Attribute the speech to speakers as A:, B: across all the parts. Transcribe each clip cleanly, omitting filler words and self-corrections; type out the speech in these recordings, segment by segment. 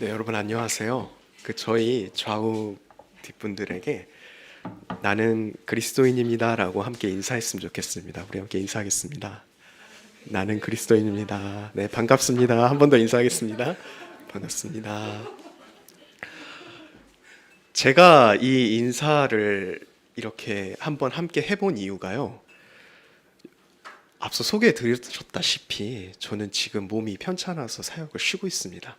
A: 네, 여러분 안녕하세요. 저희 좌우 뒷분들에게 나는 그리스도인입니다라고 함께 인사했으면 좋겠습니다. 우리 함께 인사하겠습니다. 나는 그리스도인입니다. 네, 반갑습니다. 한 번 더 인사하겠습니다. 반갑습니다. 제가 이 인사를 이렇게 한번 함께 해본 이유가요. 앞서 소개해 드렸다시피 저는 지금 몸이 편찮아서 사역을 쉬고 있습니다.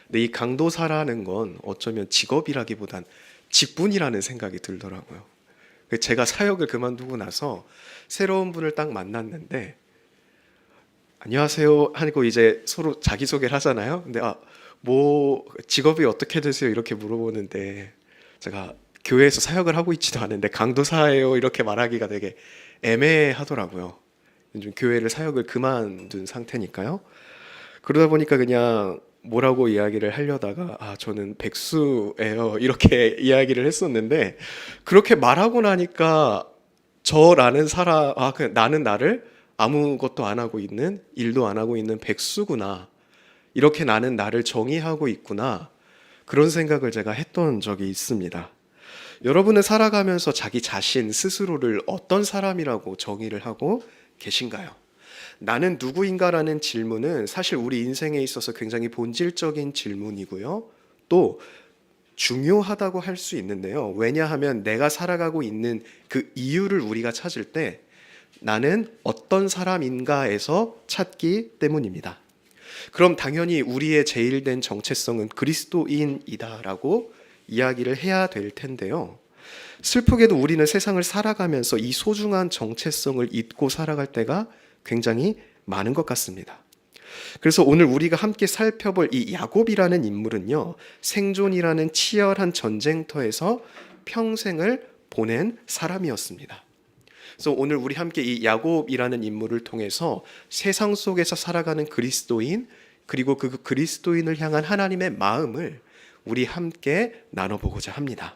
A: 근데 이 강도사라는 건 어쩌면 직업이라기보단 직분이라는 생각이 들더라고요. 제가 사역을 그만두고 나서 새로운 분을 딱 만났는데 안녕하세요 하고 이제 서로 자기소개를 하잖아요. 근데 뭐 직업이 어떻게 되세요? 이렇게 물어보는데 제가 교회에서 사역을 하고 있지도 않은데 강도사예요 이렇게 말하기가 되게 애매하더라고요. 요즘 교회를 사역을 그만둔 상태니까요. 그러다 보니까 그냥 뭐라고 이야기를 하려다가 저는 백수예요 이렇게 이야기를 했었는데 그렇게 말하고 나니까 저라는 사람 나는 나를 아무것도 안 하고 있는 일도 안 하고 있는 백수구나 이렇게 나는 나를 정의하고 있구나 그런 생각을 제가 했던 적이 있습니다. 여러분은 살아가면서 자기 자신 스스로를 어떤 사람이라고 정의를 하고 계신가요? 나는 누구인가라는 질문은 사실 우리 인생에 있어서 굉장히 본질적인 질문이고요. 또 중요하다고 할 수 있는데요. 왜냐하면 내가 살아가고 있는 그 이유를 우리가 찾을 때 나는 어떤 사람인가에서 찾기 때문입니다. 그럼 당연히 우리의 제일된 정체성은 그리스도인이다라고 이야기를 해야 될 텐데요. 슬프게도 우리는 세상을 살아가면서 이 소중한 정체성을 잊고 살아갈 때가 굉장히 많은 것 같습니다. 그래서 오늘 우리가 함께 살펴볼 이 야곱이라는 인물은요, 생존이라는 치열한 전쟁터에서 평생을 보낸 사람이었습니다. 그래서 오늘 우리 함께 이 야곱이라는 인물을 통해서 세상 속에서 살아가는 그리스도인, 그리고 그 그리스도인을 향한 하나님의 마음을 우리 함께 나눠보고자 합니다.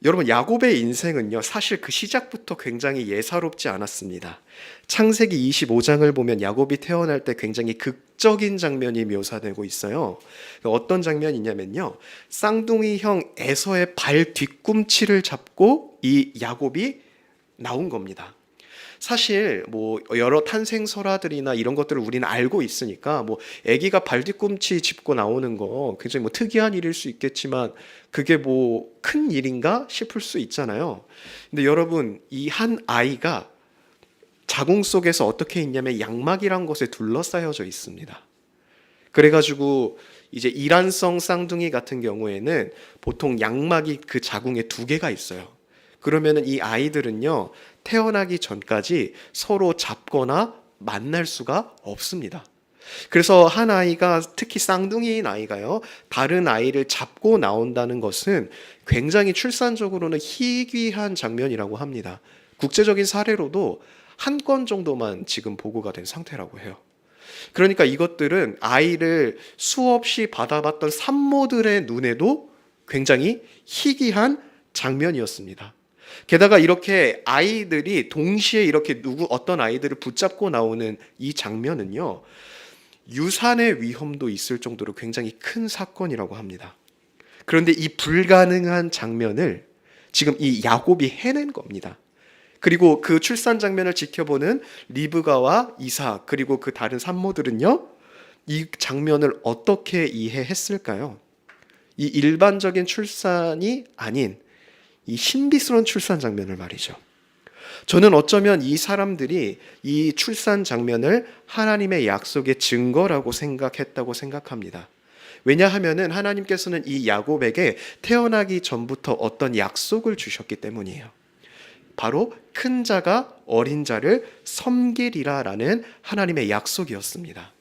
A: 여러분, 야곱의 인생은요, 사실 그 시작부터 굉장히 예사롭지 않았습니다. 창세기 25장을 보면 야곱이 태어날 때 굉장히 극적인 장면이 묘사되고 있어요. 어떤 장면이냐면요, 쌍둥이 형 에서의 발 뒤꿈치를 잡고 이 야곱이 나온 겁니다. 사실 뭐 여러 탄생 설화들이나 이런 것들을 우리는 알고 있으니까 뭐 아기가 발 뒤꿈치 짚고 나오는 거 굉장히 뭐 특이한 일일 수 있겠지만 그게 뭐 큰 일인가 싶을 수 있잖아요. 근데 여러분, 이 한 아이가 자궁 속에서 어떻게 있냐면 양막이란 것에 둘러싸여져 있습니다. 그래가지고 이제 이란성 쌍둥이 같은 경우에는 보통 양막이 그 자궁에 2개가 있어요. 그러면은 이 아이들은요, 태어나기 전까지 서로 잡거나 만날 수가 없습니다. 그래서 한 아이가, 특히 쌍둥이인 아이가요, 다른 아이를 잡고 나온다는 것은 굉장히 출산적으로는 희귀한 장면이라고 합니다. 국제적인 사례로도 한 건 정도만 지금 보고가 된 상태라고 해요. 그러니까 이것들은 아이를 수없이 받아봤던 산모들의 눈에도 굉장히 희귀한 장면이었습니다. 게다가 이렇게 아이들이 동시에 이렇게 어떤 아이들을 붙잡고 나오는 이 장면은요, 유산의 위험도 있을 정도로 굉장히 큰 사건이라고 합니다. 그런데 이 불가능한 장면을 지금 이 야곱이 해낸 겁니다. 그리고 그 출산 장면을 지켜보는 리브가와 이삭 그리고 그 다른 산모들은요, 이 장면을 어떻게 이해했을까요? 이 일반적인 출산이 아닌 이 신비스러운 출산 장면을 말이죠. 저는 어쩌면 이 사람들이 이 출산 장면을 하나님의 약속의 증거라고 생각했다고 생각합니다. 왜냐하면은 하나님께서는 이 야곱에게 태어나기 전부터 어떤 약속을 주셨기 때문이에요. 바로 큰 자가 어린 자를 섬기리라라는 하나님의 약속이었습니다.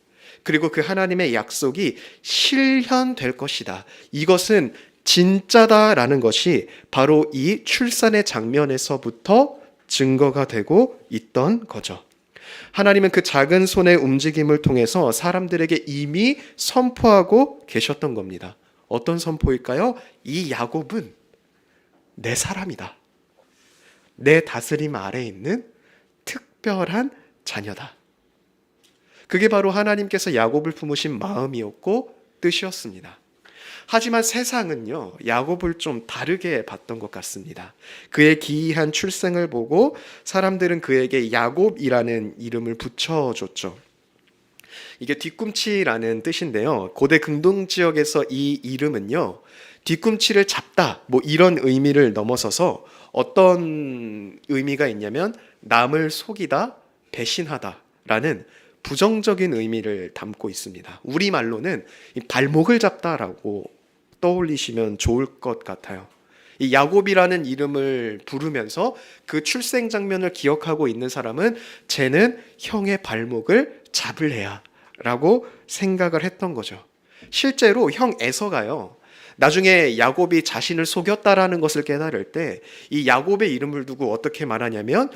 A: 그리고 그 하나님의 약속이 실현될 것이다. 이것은 진짜다라는 것이 바로 이 출산의 장면에서부터 증거가 되고 있던 거죠. 하나님은 그 작은 손의 움직임을 통해서 사람들에게 이미 선포하고 계셨던 겁니다. 어떤 선포일까요? 이 야곱은 내 사람이다. 내 다스림 아래에 있는 특별한 자녀다. 그게 바로 하나님께서 야곱을 품으신 마음이었고 뜻이었습니다. 하지만 세상은요, 야곱을 좀 다르게 봤던 것 같습니다. 그의 기이한 출생을 보고 사람들은 그에게 야곱이라는 이름을 붙여줬죠. 이게 뒤꿈치라는 뜻인데요. 고대 근동 지역에서 이 이름은요, 뒤꿈치를 잡다, 뭐 이런 의미를 넘어서서 어떤 의미가 있냐면 남을 속이다, 배신하다라는 부정적인 의미를 담고 있습니다. 우리말로는 이 발목을 잡다라고 떠올리시면 좋을 것 같아요. 이 야곱이라는 이름을 부르면서 그 출생 장면을 기억하고 있는 사람은 쟤는 형의 발목을 잡을래야 라고 생각을 했던 거죠. 실제로 형 에서가요, 나중에 야곱이 자신을 속였다라는 것을 깨달을 때 이 야곱의 이름을 두고 어떻게 말하냐면,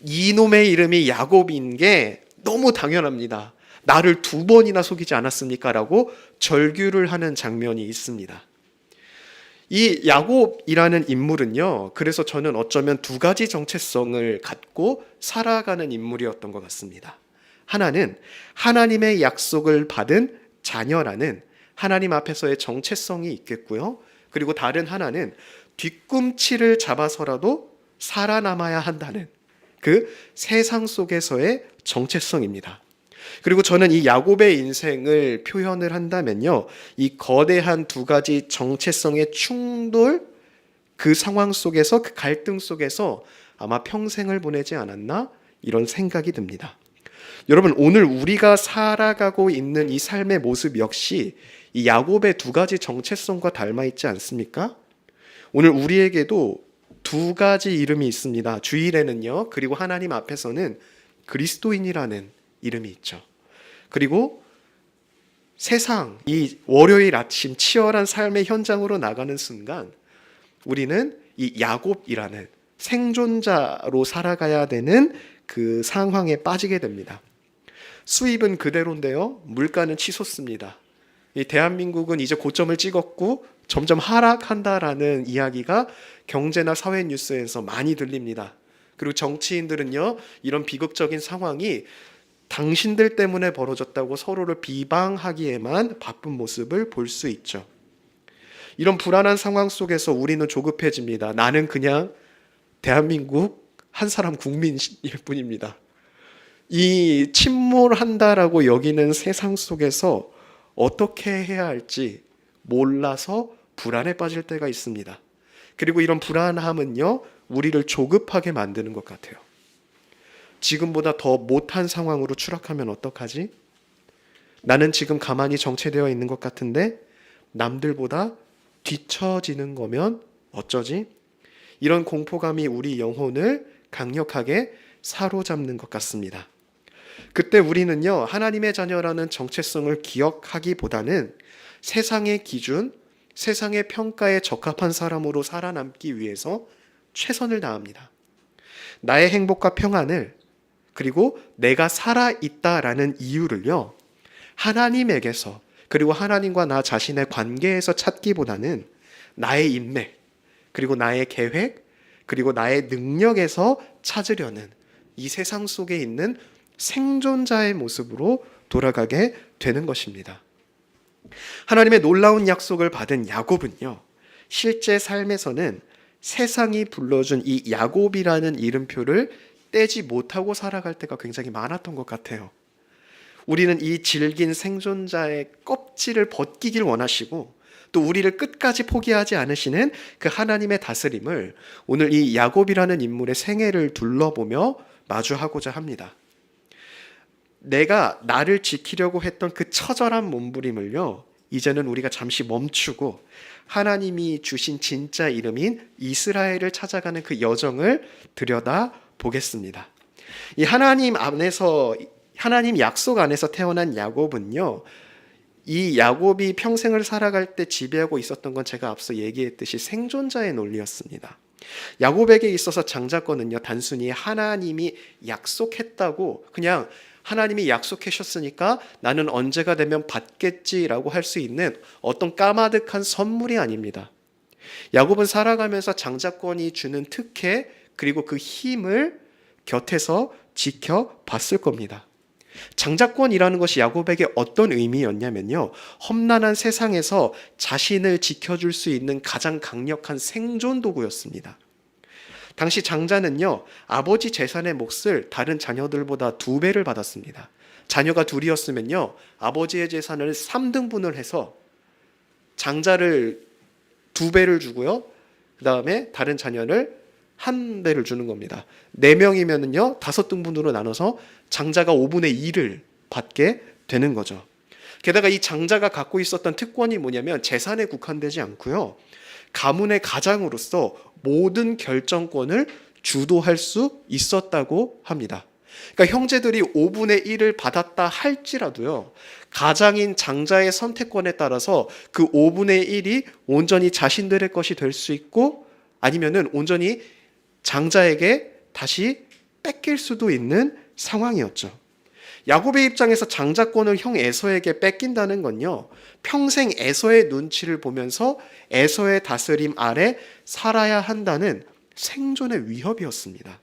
A: 이놈의 이름이 야곱인 게 너무 당연합니다. 나를 2번이나 속이지 않았습니까? 라고 절규를 하는 장면이 있습니다. 이 야곱이라는 인물은요, 그래서 저는 어쩌면 2가지 정체성을 갖고 살아가는 인물이었던 것 같습니다. 하나는 하나님의 약속을 받은 자녀라는 하나님 앞에서의 정체성이 있겠고요. 그리고 다른 하나는 뒤꿈치를 잡아서라도 살아남아야 한다는 그 세상 속에서의 정체성입니다. 그리고 저는 이 야곱의 인생을 표현을 한다면요, 이 거대한 2가지 정체성의 충돌, 그 상황 속에서, 그 갈등 속에서 아마 평생을 보내지 않았나, 이런 생각이 듭니다. 여러분, 오늘 우리가 살아가고 있는 이 삶의 모습 역시 이 야곱의 2가지 정체성과 닮아 있지 않습니까? 오늘 우리에게도 2가지 이름이 있습니다. 주일에는요, 그리고 하나님 앞에서는 그리스도인이라는 이름이 있죠. 그리고 세상, 이 월요일 아침 치열한 삶의 현장으로 나가는 순간 우리는 이 야곱이라는 생존자로 살아가야 되는 그 상황에 빠지게 됩니다. 수입은 그대로인데요, 물가는 치솟습니다. 이 대한민국은 이제 고점을 찍었고 점점 하락한다라는 이야기가 경제나 사회 뉴스에서 많이 들립니다. 그리고 정치인들은요, 이런 비극적인 상황이 당신들 때문에 벌어졌다고 서로를 비방하기에만 바쁜 모습을 볼 수 있죠. 이런 불안한 상황 속에서 우리는 조급해집니다. 나는 그냥 대한민국 한 사람 국민일 뿐입니다. 이 침몰한다라고 여기는 세상 속에서 어떻게 해야 할지 몰라서 불안에 빠질 때가 있습니다. 그리고 이런 불안함은요, 우리를 조급하게 만드는 것 같아요. 지금보다 더 못한 상황으로 추락하면 어떡하지? 나는 지금 가만히 정체되어 있는 것 같은데 남들보다 뒤처지는 거면 어쩌지? 이런 공포감이 우리 영혼을 강력하게 사로잡는 것 같습니다. 그때 우리는요, 하나님의 자녀라는 정체성을 기억하기보다는 세상의 기준, 세상의 평가에 적합한 사람으로 살아남기 위해서 최선을 다합니다. 나의 행복과 평안을, 그리고 내가 살아있다라는 이유를요, 하나님에게서, 그리고 하나님과 나 자신의 관계에서 찾기보다는 나의 인맥, 그리고 나의 계획, 그리고 나의 능력에서 찾으려는 이 세상 속에 있는 생존자의 모습으로 돌아가게 되는 것입니다. 하나님의 놀라운 약속을 받은 야곱은요, 실제 삶에서는 세상이 불러준 이 야곱이라는 이름표를 떼지 못하고 살아갈 때가 굉장히 많았던 것 같아요. 우리는 이 질긴 생존자의 껍질을 벗기길 원하시고 또 우리를 끝까지 포기하지 않으시는 그 하나님의 다스림을 오늘 이 야곱이라는 인물의 생애를 둘러보며 마주하고자 합니다. 내가 나를 지키려고 했던 그 처절한 몸부림을요, 이제는 우리가 잠시 멈추고 하나님이 주신 진짜 이름인 이스라엘을 찾아가는 그 여정을 들여다 보겠습니다. 이 하나님 안에서, 하나님 약속 안에서 태어난 야곱은요, 이 야곱이 평생을 살아갈 때 지배하고 있었던 건 제가 앞서 얘기했듯이 생존자의 논리였습니다. 야곱에게 있어서 장자권은요, 단순히 하나님이 약속했다고, 그냥 하나님이 약속하셨으니까 나는 언제가 되면 받겠지라고 할 수 있는 어떤 까마득한 선물이 아닙니다. 야곱은 살아가면서 장자권이 주는 특혜, 그리고 그 힘을 곁에서 지켜봤을 겁니다. 장자권이라는 것이 야곱에게 어떤 의미였냐면요. 험난한 세상에서 자신을 지켜줄 수 있는 가장 강력한 생존 도구였습니다. 당시 장자는요, 아버지 재산의 몫을 다른 자녀들보다 2배를 받았습니다. 자녀가 둘이었으면요, 아버지의 재산을 3등분을 해서 장자를 2배를 주고요, 그 다음에 다른 자녀를 1배를 주는 겁니다. 4명이면요, 5등분으로 나눠서 장자가 5분의 2를 받게 되는 거죠. 게다가 이 장자가 갖고 있었던 특권이 뭐냐면 재산에 국한되지 않고요, 가문의 가장으로서 모든 결정권을 주도할 수 있었다고 합니다. 그러니까 형제들이 5분의 1을 받았다 할지라도요, 가장인 장자의 선택권에 따라서 그 5분의 1이 온전히 자신들의 것이 될 수 있고, 아니면은 온전히 장자에게 다시 뺏길 수도 있는 상황이었죠. 야곱의 입장에서 장자권을 형 에서에게 뺏긴다는 건요, 평생 에서의 눈치를 보면서 에서의 다스림 아래 살아야 한다는 생존의 위협이었습니다.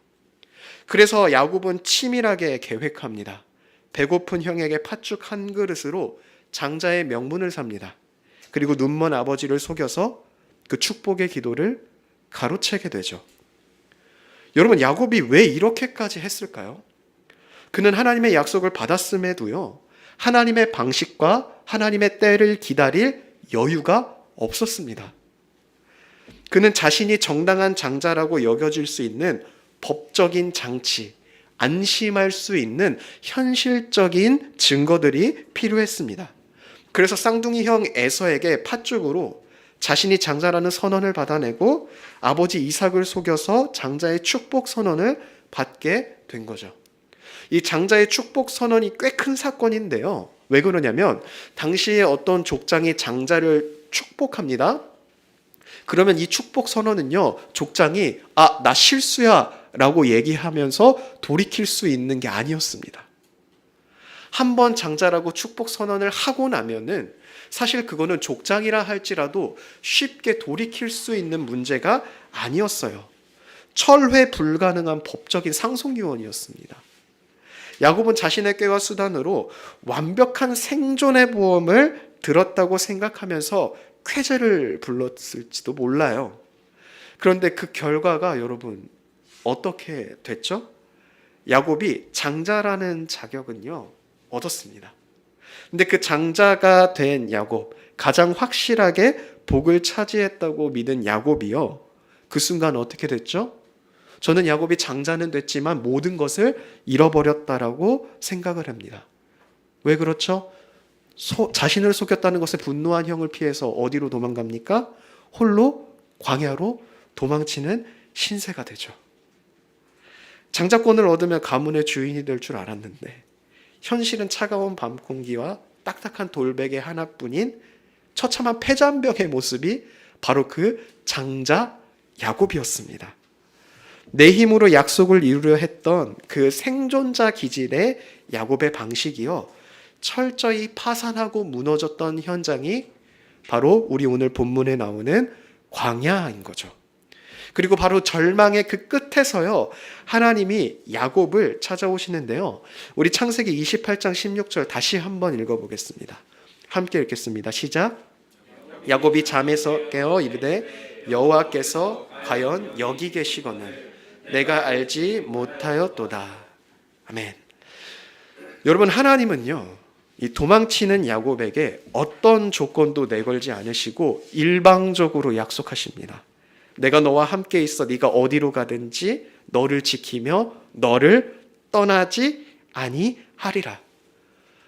A: 그래서 야곱은 치밀하게 계획합니다. 배고픈 형에게 팥죽 한 그릇으로 장자의 명분을 삽니다. 그리고 눈먼 아버지를 속여서 그 축복의 기도를 가로채게 되죠. 여러분, 야곱이 왜 이렇게까지 했을까요? 그는 하나님의 약속을 받았음에도요, 하나님의 방식과 하나님의 때를 기다릴 여유가 없었습니다. 그는 자신이 정당한 장자라고 여겨질 수 있는 법적인 장치, 안심할 수 있는 현실적인 증거들이 필요했습니다. 그래서 쌍둥이 형 에서에게 팥죽으로 자신이 장자라는 선언을 받아내고 아버지 이삭을 속여서 장자의 축복 선언을 받게 된 거죠. 이 장자의 축복 선언이 꽤 큰 사건인데요. 왜 그러냐면 당시에 어떤 족장이 장자를 축복합니다. 그러면 이 축복 선언은요, 족장이 나 실수야 라고 얘기하면서 돌이킬 수 있는 게 아니었습니다. 한번 장자라고 축복 선언을 하고 나면은 사실 그거는 족장이라 할지라도 쉽게 돌이킬 수 있는 문제가 아니었어요. 철회 불가능한 법적인 상속유언이었습니다. 야곱은 자신의 꾀와 수단으로 완벽한 생존의 보험을 들었다고 생각하면서 쾌재를 불렀을지도 몰라요. 그런데 그 결과가 여러분 어떻게 됐죠? 야곱이 장자라는 자격은요, 얻었습니다. 근데 그 장자가 된 야곱, 가장 확실하게 복을 차지했다고 믿은 야곱이요, 그 순간 어떻게 됐죠? 저는 야곱이 장자는 됐지만 모든 것을 잃어버렸다라고 생각을 합니다. 왜 그렇죠? 자신을 속였다는 것에 분노한 형을 피해서 어디로 도망갑니까? 홀로 광야로 도망치는 신세가 되죠. 장자권을 얻으면 가문의 주인이 될 줄 알았는데 현실은 차가운 밤 공기와 딱딱한 돌베개 하나뿐인 처참한 패잔병의 모습이 바로 그 장자 야곱이었습니다. 내 힘으로 약속을 이루려 했던 그 생존자 기질의 야곱의 방식이요, 철저히 파산하고 무너졌던 현장이 바로 우리 오늘 본문에 나오는 광야인 거죠. 그리고 바로 절망의 그 끝에서요, 하나님이 야곱을 찾아오시는데요. 우리 창세기 28장 16절 다시 한번 읽어보겠습니다. 함께 읽겠습니다. 시작. 야곱이 잠에서 깨어 이르되 여호와께서 과연 여기 계시거늘 내가 알지 못하였도다. 아멘. 여러분, 하나님은요, 이 도망치는 야곱에게 어떤 조건도 내걸지 않으시고 일방적으로 약속하십니다. 내가 너와 함께 있어 네가 어디로 가든지 너를 지키며 너를 떠나지 아니하리라.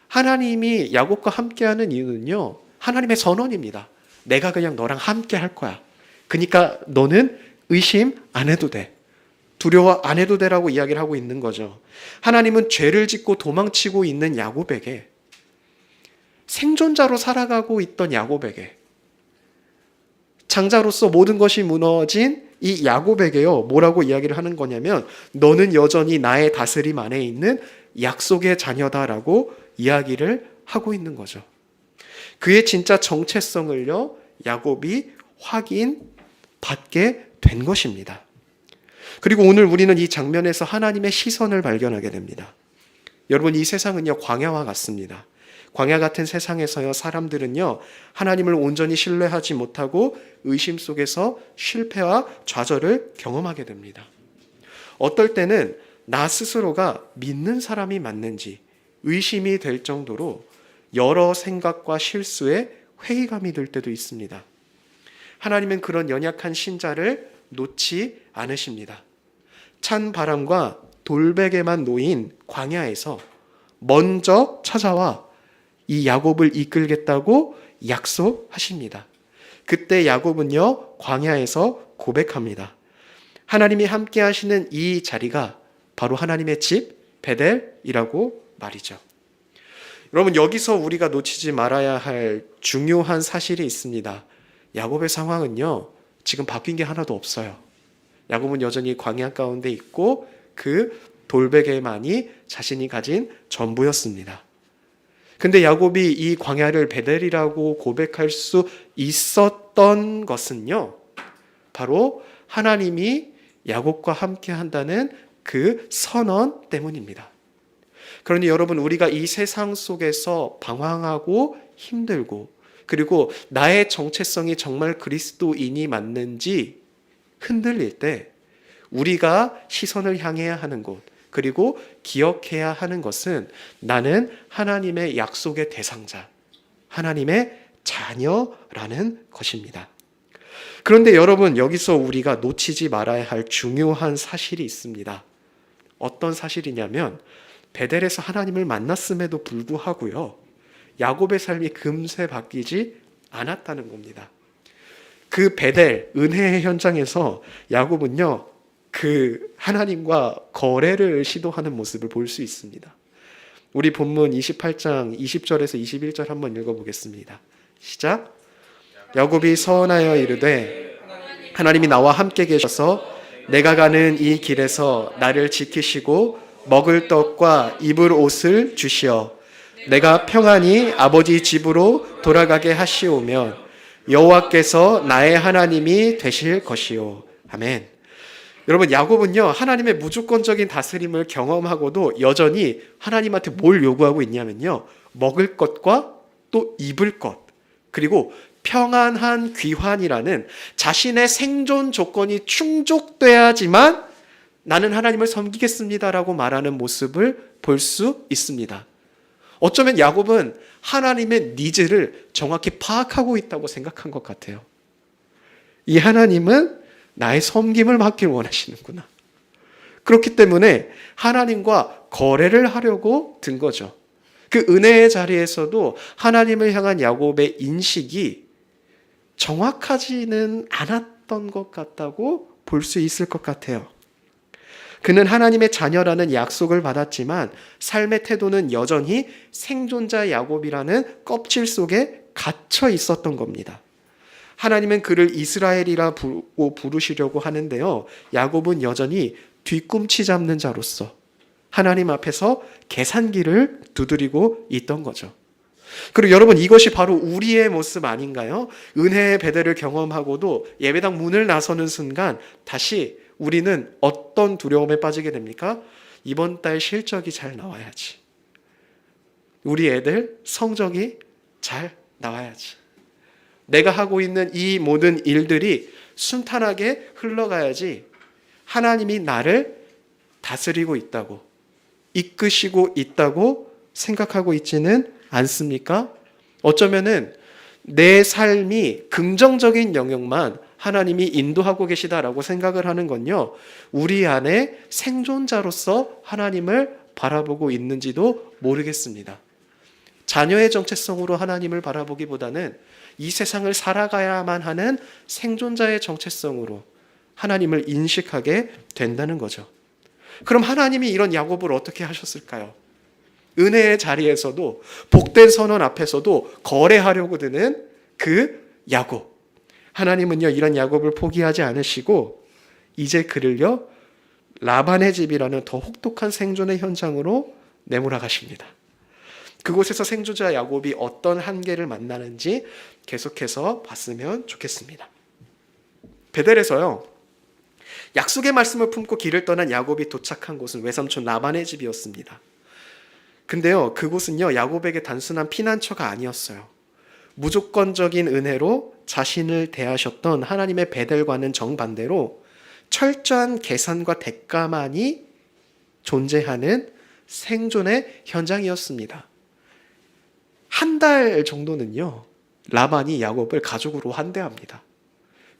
A: 하나님이 야곱과 함께하는 이유는요, 하나님의 선언입니다. 내가 그냥 너랑 함께 할 거야. 그러니까 너는 의심 안 해도 돼. 두려워 안 해도 되라고 이야기를 하고 있는 거죠. 하나님은 죄를 짓고 도망치고 있는 야곱에게, 생존자로 살아가고 있던 야곱에게, 장자로서 모든 것이 무너진 이 야곱에게요, 뭐라고 이야기를 하는 거냐면 너는 여전히 나의 다스림 안에 있는 약속의 자녀다라고 이야기를 하고 있는 거죠. 그의 진짜 정체성을요, 야곱이 확인받게 된 것입니다. 그리고 오늘 우리는 이 장면에서 하나님의 시선을 발견하게 됩니다. 여러분, 이 세상은요 광야와 같습니다. 광야 같은 세상에서요 사람들은요 하나님을 온전히 신뢰하지 못하고 의심 속에서 실패와 좌절을 경험하게 됩니다. 어떨 때는 나 스스로가 믿는 사람이 맞는지 의심이 될 정도로 여러 생각과 실수에 회의감이 들 때도 있습니다. 하나님은 그런 연약한 신자를 놓지 않으십니다. 찬 바람과 돌베개만 놓인 광야에서 먼저 찾아와 이 야곱을 이끌겠다고 약속하십니다. 그때 야곱은요 광야에서 고백합니다. 하나님이 함께 하시는 이 자리가 바로 하나님의 집 베델이라고 말이죠. 여러분, 여기서 우리가 놓치지 말아야 할 중요한 사실이 있습니다. 야곱의 상황은요 지금 바뀐 게 하나도 없어요. 야곱은 여전히 광야 가운데 있고 그 돌베개만이 자신이 가진 전부였습니다. 근데 야곱이 이 광야를 베델이라고 고백할 수 있었던 것은요 바로 하나님이 야곱과 함께 한다는 그 선언 때문입니다. 그러니 여러분, 우리가 이 세상 속에서 방황하고 힘들고 그리고 나의 정체성이 정말 그리스도인이 맞는지 흔들릴 때 우리가 시선을 향해야 하는 곳, 그리고 기억해야 하는 것은 나는 하나님의 약속의 대상자, 하나님의 자녀라는 것입니다. 그런데 여러분, 여기서 우리가 놓치지 말아야 할 중요한 사실이 있습니다. 어떤 사실이냐면 베델에서 하나님을 만났음에도 불구하고요 야곱의 삶이 금세 바뀌지 않았다는 겁니다. 그 베델 은혜의 현장에서 야곱은요 그 하나님과 거래를 시도하는 모습을 볼 수 있습니다. 우리 본문 28장 20절에서 21절 한번 읽어보겠습니다. 시작. 야곱이 서원하여 이르되 하나님이 나와 함께 계셔서 내가 가는 이 길에서 나를 지키시고 먹을 떡과 입을 옷을 주시어 내가 평안히 아버지 집으로 돌아가게 하시오면 여호와께서 나의 하나님이 되실 것이요. 아멘. 여러분, 야곱은요 하나님의 무조건적인 다스림을 경험하고도 여전히 하나님한테 뭘 요구하고 있냐면요 먹을 것과 또 입을 것, 그리고 평안한 귀환이라는 자신의 생존 조건이 충족돼야지만 나는 하나님을 섬기겠습니다라고 말하는 모습을 볼 수 있습니다. 어쩌면 야곱은 하나님의 니즈를 정확히 파악하고 있다고 생각한 것 같아요. 이 하나님은 나의 섬김을 받길 원하시는구나. 그렇기 때문에 하나님과 거래를 하려고 든 거죠. 그 은혜의 자리에서도 하나님을 향한 야곱의 인식이 정확하지는 않았던 것 같다고 볼 수 있을 것 같아요. 그는 하나님의 자녀라는 약속을 받았지만 삶의 태도는 여전히 생존자 야곱이라는 껍질 속에 갇혀 있었던 겁니다. 하나님은 그를 이스라엘이라고 부르시려고 하는데요 야곱은 여전히 뒤꿈치 잡는 자로서 하나님 앞에서 계산기를 두드리고 있던 거죠. 그리고 여러분, 이것이 바로 우리의 모습 아닌가요? 은혜의 베델을 경험하고도 예배당 문을 나서는 순간 다시 우리는 어떤 두려움에 빠지게 됩니까? 이번 달 실적이 잘 나와야지. 우리 애들 성적이 잘 나와야지. 내가 하고 있는 이 모든 일들이 순탄하게 흘러가야지 하나님이 나를 다스리고 있다고, 이끄시고 있다고 생각하고 있지는 않습니까? 어쩌면은 내 삶이 긍정적인 영역만 하나님이 인도하고 계시다라고 생각을 하는 건요 우리 안에 생존자로서 하나님을 바라보고 있는지도 모르겠습니다. 자녀의 정체성으로 하나님을 바라보기보다는 이 세상을 살아가야만 하는 생존자의 정체성으로 하나님을 인식하게 된다는 거죠. 그럼 하나님이 이런 야곱을 어떻게 하셨을까요? 은혜의 자리에서도 복된 선언 앞에서도 거래하려고 드는 그 야곱. 하나님은요 이런 야곱을 포기하지 않으시고 이제 그를요 라반의 집이라는 더 혹독한 생존의 현장으로 내몰아 가십니다. 그곳에서 생존자 야곱이 어떤 한계를 만나는지 계속해서 봤으면 좋겠습니다. 베델에서요 약속의 말씀을 품고 길을 떠난 야곱이 도착한 곳은 외삼촌 라반의 집이었습니다. 근데요, 그곳은요, 야곱에게 단순한 피난처가 아니었어요. 무조건적인 은혜로 자신을 대하셨던 하나님의 베델과는 정반대로 철저한 계산과 대가만이 존재하는 생존의 현장이었습니다. 한 달 정도는요, 라반이 야곱을 가족으로 환대합니다.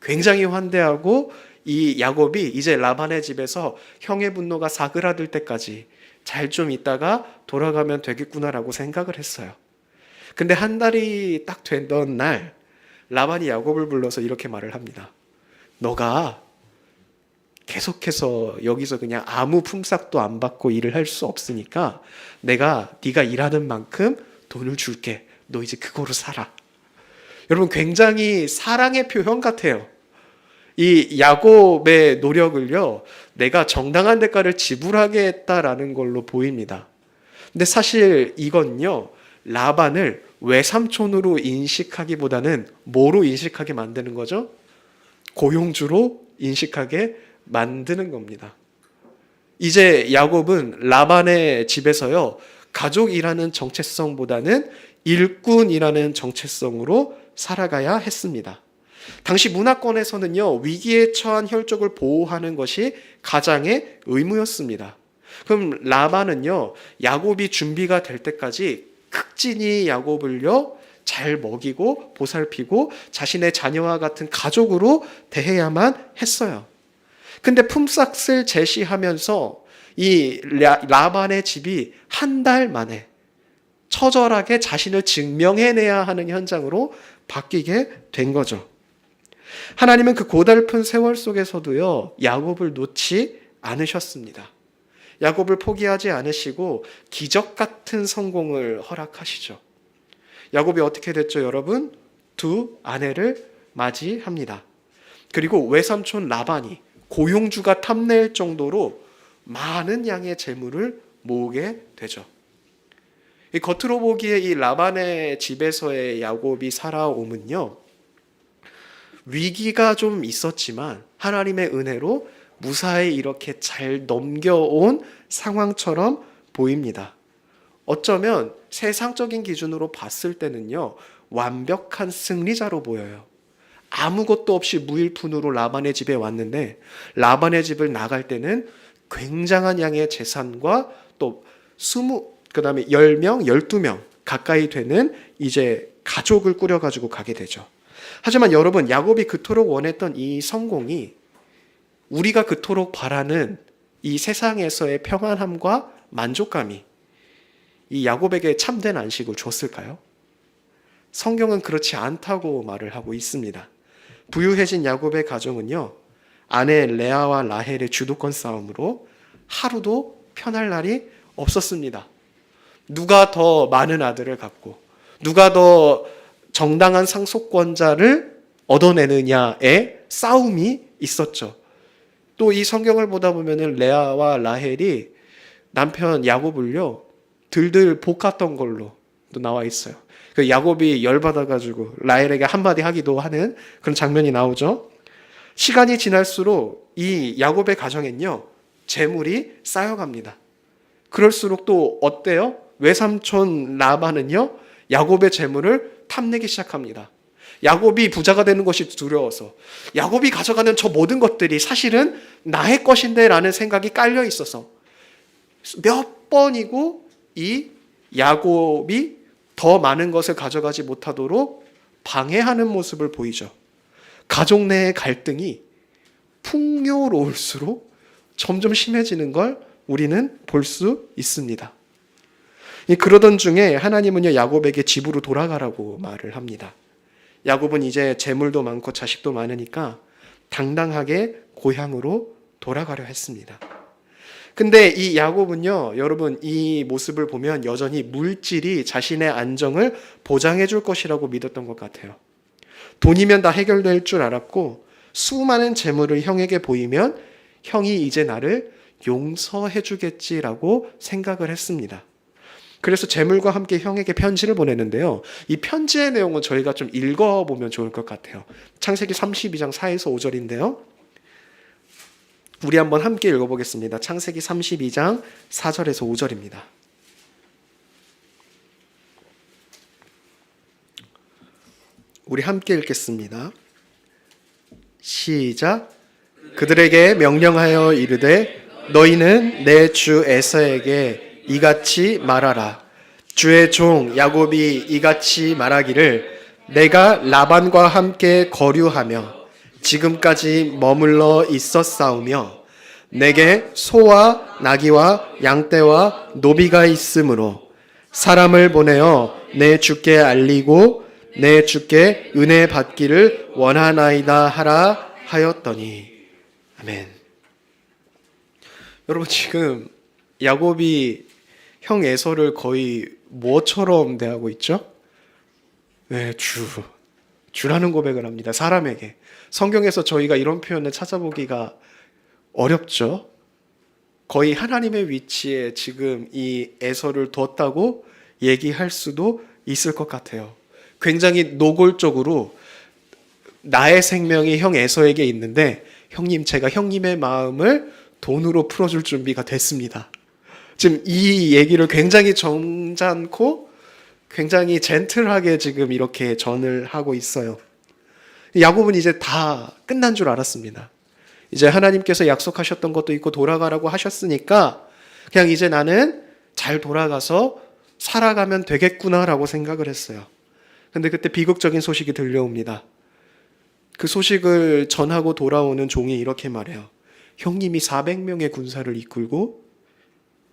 A: 굉장히 환대하고 이 야곱이 이제 라반의 집에서 형의 분노가 사그라들 때까지 잘 좀 있다가 돌아가면 되겠구나라고 생각을 했어요. 근데 한 달이 딱 되던 날 라반이 야곱을 불러서 이렇게 말을 합니다. 너가 계속해서 여기서 그냥 아무 품삯도 안 받고 일을 할 수 없으니까 내가 네가 일하는 만큼 돈을 줄게. 너 이제 그거로 살아. 여러분, 굉장히 사랑의 표현 같아요. 이 야곱의 노력을요, 내가 정당한 대가를 지불하게 했다라는 걸로 보입니다. 근데 사실 이건요, 라반을 외삼촌으로 인식하기보다는 뭐로 인식하게 만드는 거죠? 고용주로 인식하게 만드는 겁니다. 이제 야곱은 라반의 집에서요, 가족이라는 정체성보다는 일꾼이라는 정체성으로 살아가야 했습니다. 당시 문화권에서는요, 위기에 처한 혈족을 보호하는 것이 가장의 의무였습니다. 그럼 라반은요, 야곱이 준비가 될 때까지 극진히 야곱을요, 잘 먹이고 보살피고 자신의 자녀와 같은 가족으로 대해야만 했어요. 근데 품삯을 제시하면서 이 라반의 집이 한 달 만에 처절하게 자신을 증명해내야 하는 현장으로 바뀌게 된 거죠. 하나님은 그 고달픈 세월 속에서도요, 야곱을 놓지 않으셨습니다. 야곱을 포기하지 않으시고 기적 같은 성공을 허락하시죠. 야곱이 어떻게 됐죠, 여러분? 두 아내를 맞이합니다. 그리고 외삼촌 라반이 고용주가 탐낼 정도로 많은 양의 재물을 모으게 되죠. 이 겉으로 보기에 이 라반의 집에서의 야곱이 살아옴은요, 위기가 좀 있었지만 하나님의 은혜로 무사히 이렇게 잘 넘겨온 상황처럼 보입니다. 어쩌면 세상적인 기준으로 봤을 때는요, 완벽한 승리자로 보여요. 아무것도 없이 무일푼으로 라반의 집에 왔는데 라반의 집을 나갈 때는 굉장한 양의 재산과 또 20, 그다음에 10명, 12명 가까이 되는 이제 가족을 꾸려가지고 가게 되죠. 하지만 여러분, 야곱이 그토록 원했던 이 성공이 우리가 그토록 바라는 이 세상에서의 평안함과 만족감이 이 야곱에게 참된 안식을 줬을까요? 성경은 그렇지 않다고 말을 하고 있습니다. 부유해진 야곱의 가정은요, 아내 레아와 라헬의 주도권 싸움으로 하루도 편할 날이 없었습니다. 누가 더 많은 아들을 갖고 누가 더 정당한 상속권자를 얻어내느냐의 싸움이 있었죠. 또 이 성경을 보다 보면은 레아와 라헬이 남편 야곱을요, 들들 볶았던 걸로 또 나와 있어요. 그 야곱이 열받아가지고 라헬에게 한마디 하기도 하는 그런 장면이 나오죠. 시간이 지날수록 이 야곱의 가정엔요, 재물이 쌓여갑니다. 그럴수록 또 어때요? 외삼촌 라반은요, 야곱의 재물을 탐내기 시작합니다. 야곱이 부자가 되는 것이 두려워서 야곱이 가져가는 저 모든 것들이 사실은 나의 것인데 라는 생각이 깔려 있어서 몇 번이고 이 야곱이 더 많은 것을 가져가지 못하도록 방해하는 모습을 보이죠. 가족 내의 갈등이 풍요로울수록 점점 심해지는 걸 우리는 볼 수 있습니다. 그러던 중에 하나님은요, 야곱에게 집으로 돌아가라고 말을 합니다. 야곱은 이제 재물도 많고 자식도 많으니까 당당하게 고향으로 돌아가려 했습니다. 근데 이 야곱은요, 여러분, 이 모습을 보면 여전히 물질이 자신의 안정을 보장해 줄 것이라고 믿었던 것 같아요. 돈이면 다 해결될 줄 알았고 수많은 재물을 형에게 보이면 형이 이제 나를 용서해 주겠지라고 생각을 했습니다. 그래서 재물과 함께 형에게 편지를 보내는데요. 이 편지의 내용은 저희가 좀 읽어보면 좋을 것 같아요. 창세기 32장 4에서 5절인데요. 우리 한번 함께 읽어보겠습니다. 창세기 32장 4절에서 5절입니다. 우리 함께 읽겠습니다. 시작. 그들에게 명령하여 이르되 너희는 내 주 에서에게 이같이 말하라. 주의 종 야곱이 이같이 말하기를 내가 라반과 함께 거류하며 지금까지 머물러 있었사오며 내게 소와 나귀와 양떼와 노비가 있으므로 사람을 보내어 내 주께 알리고 내 주께 은혜 받기를 원하나이다 하라 하였더니. 아멘. 여러분, 지금 야곱이 형 에서를 거의 뭐처럼 대하고 있죠? 네, 주라는 고백을 합니다. 사람에게. 성경에서 저희가 이런 표현을 찾아보기가 어렵죠. 거의 하나님의 위치에 지금 이 에서를 두었다고 얘기할 수도 있을 것 같아요. 굉장히 노골적으로 나의 생명이 형 에서에게 있는데 형님, 제가 형님의 마음을 돈으로 풀어줄 준비가 됐습니다. 지금 이 얘기를 굉장히 점잖고 굉장히 젠틀하게 지금 이렇게 전을 하고 있어요. 야곱은 이제 다 끝난 줄 알았습니다. 이제 하나님께서 약속하셨던 것도 있고 돌아가라고 하셨으니까 그냥 이제 나는 잘 돌아가서 살아가면 되겠구나라고 생각을 했어요. 근데 그때 비극적인 소식이 들려옵니다. 그 소식을 전하고 돌아오는 종이 이렇게 말해요. 형님이 400명의 군사를 이끌고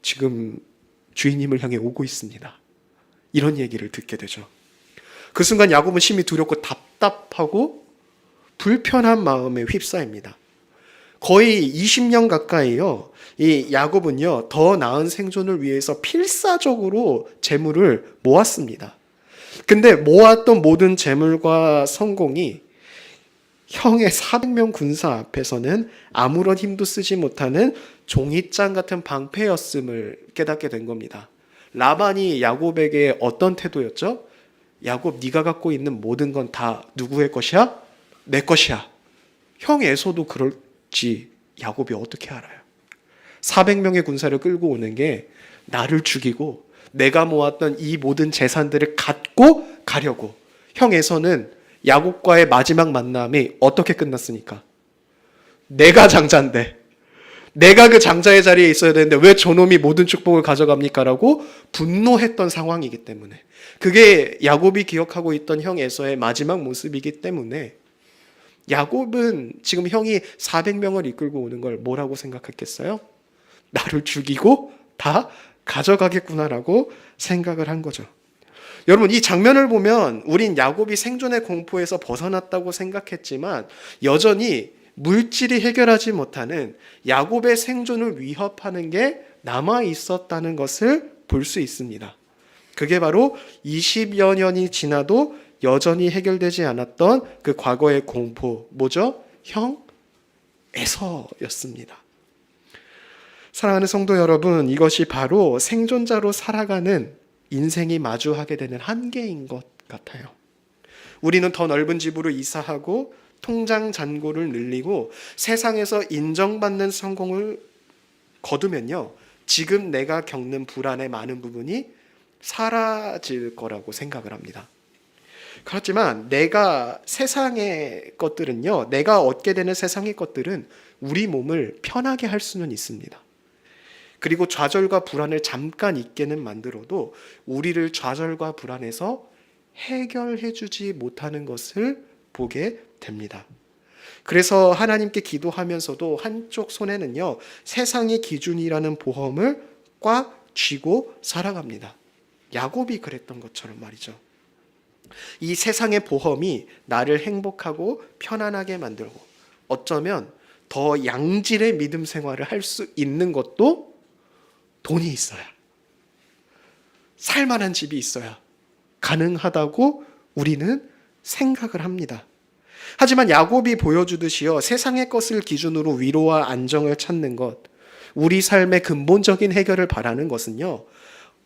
A: 지금 주인님을 향해 오고 있습니다. 이런 얘기를 듣게 되죠. 그 순간 야곱은 심히 두렵고 답답하고 불편한 마음에 휩싸입니다. 거의 20년 가까이요. 이 야곱은요, 더 나은 생존을 위해서 필사적으로 재물을 모았습니다. 근데 모았던 모든 재물과 성공이 형의 400명 군사 앞에서는 아무런 힘도 쓰지 못하는 종이장 같은 방패였음을 깨닫게 된 겁니다. 라반이 야곱에게 어떤 태도였죠? 야곱, 네가 갖고 있는 모든 건 다 누구의 것이야? 내 것이야. 형 에서도 그럴지 야곱이 어떻게 알아요? 400명의 군사를 끌고 오는 게 나를 죽이고 내가 모았던 이 모든 재산들을 갖고 가려고. 형 에서는 야곱과의 마지막 만남이 어떻게 끝났습니까? 내가 장자인데, 내가 그 장자의 자리에 있어야 되는데 왜 저놈이 모든 축복을 가져갑니까? 라고 분노했던 상황이기 때문에, 그게 야곱이 기억하고 있던 형 에서의 마지막 모습이기 때문에 야곱은 지금 형이 400명을 이끌고 오는 걸 뭐라고 생각했겠어요? 나를 죽이고 다 가져가겠구나라고 생각을 한 거죠. 여러분, 이 장면을 보면 우린 야곱이 생존의 공포에서 벗어났다고 생각했지만 여전히 물질이 해결하지 못하는 야곱의 생존을 위협하는 게 남아 있었다는 것을 볼 수 있습니다. 그게 바로 20여 년이 지나도 여전히 해결되지 않았던 그 과거의 공포, 뭐죠? 형 에서였습니다. 사랑하는 성도 여러분, 이것이 바로 생존자로 살아가는 인생이 마주하게 되는 한계인 것 같아요. 우리는 더 넓은 집으로 이사하고 통장 잔고를 늘리고 세상에서 인정받는 성공을 거두면요, 지금 내가 겪는 불안의 많은 부분이 사라질 거라고 생각을 합니다. 그렇지만 세상의 것들은요, 내가 얻게 되는 세상의 것들은 우리 몸을 편하게 할 수는 있습니다. 그리고 좌절과 불안을 잠깐 있게는 만들어도 우리를 좌절과 불안에서 해결해주지 못하는 것을 보게 됩니다. 그래서 하나님께 기도하면서도 한쪽 손에는요, 세상의 기준이라는 보험을 꽉 쥐고 살아갑니다. 야곱이 그랬던 것처럼 말이죠. 이 세상의 보험이 나를 행복하고 편안하게 만들고 어쩌면 더 양질의 믿음 생활을 할 수 있는 것도 돈이 있어야, 살만한 집이 있어야 가능하다고 우리는 생각을 합니다. 하지만 야곱이 보여주듯이요, 세상의 것을 기준으로 위로와 안정을 찾는 것, 우리 삶의 근본적인 해결을 바라는 것은요,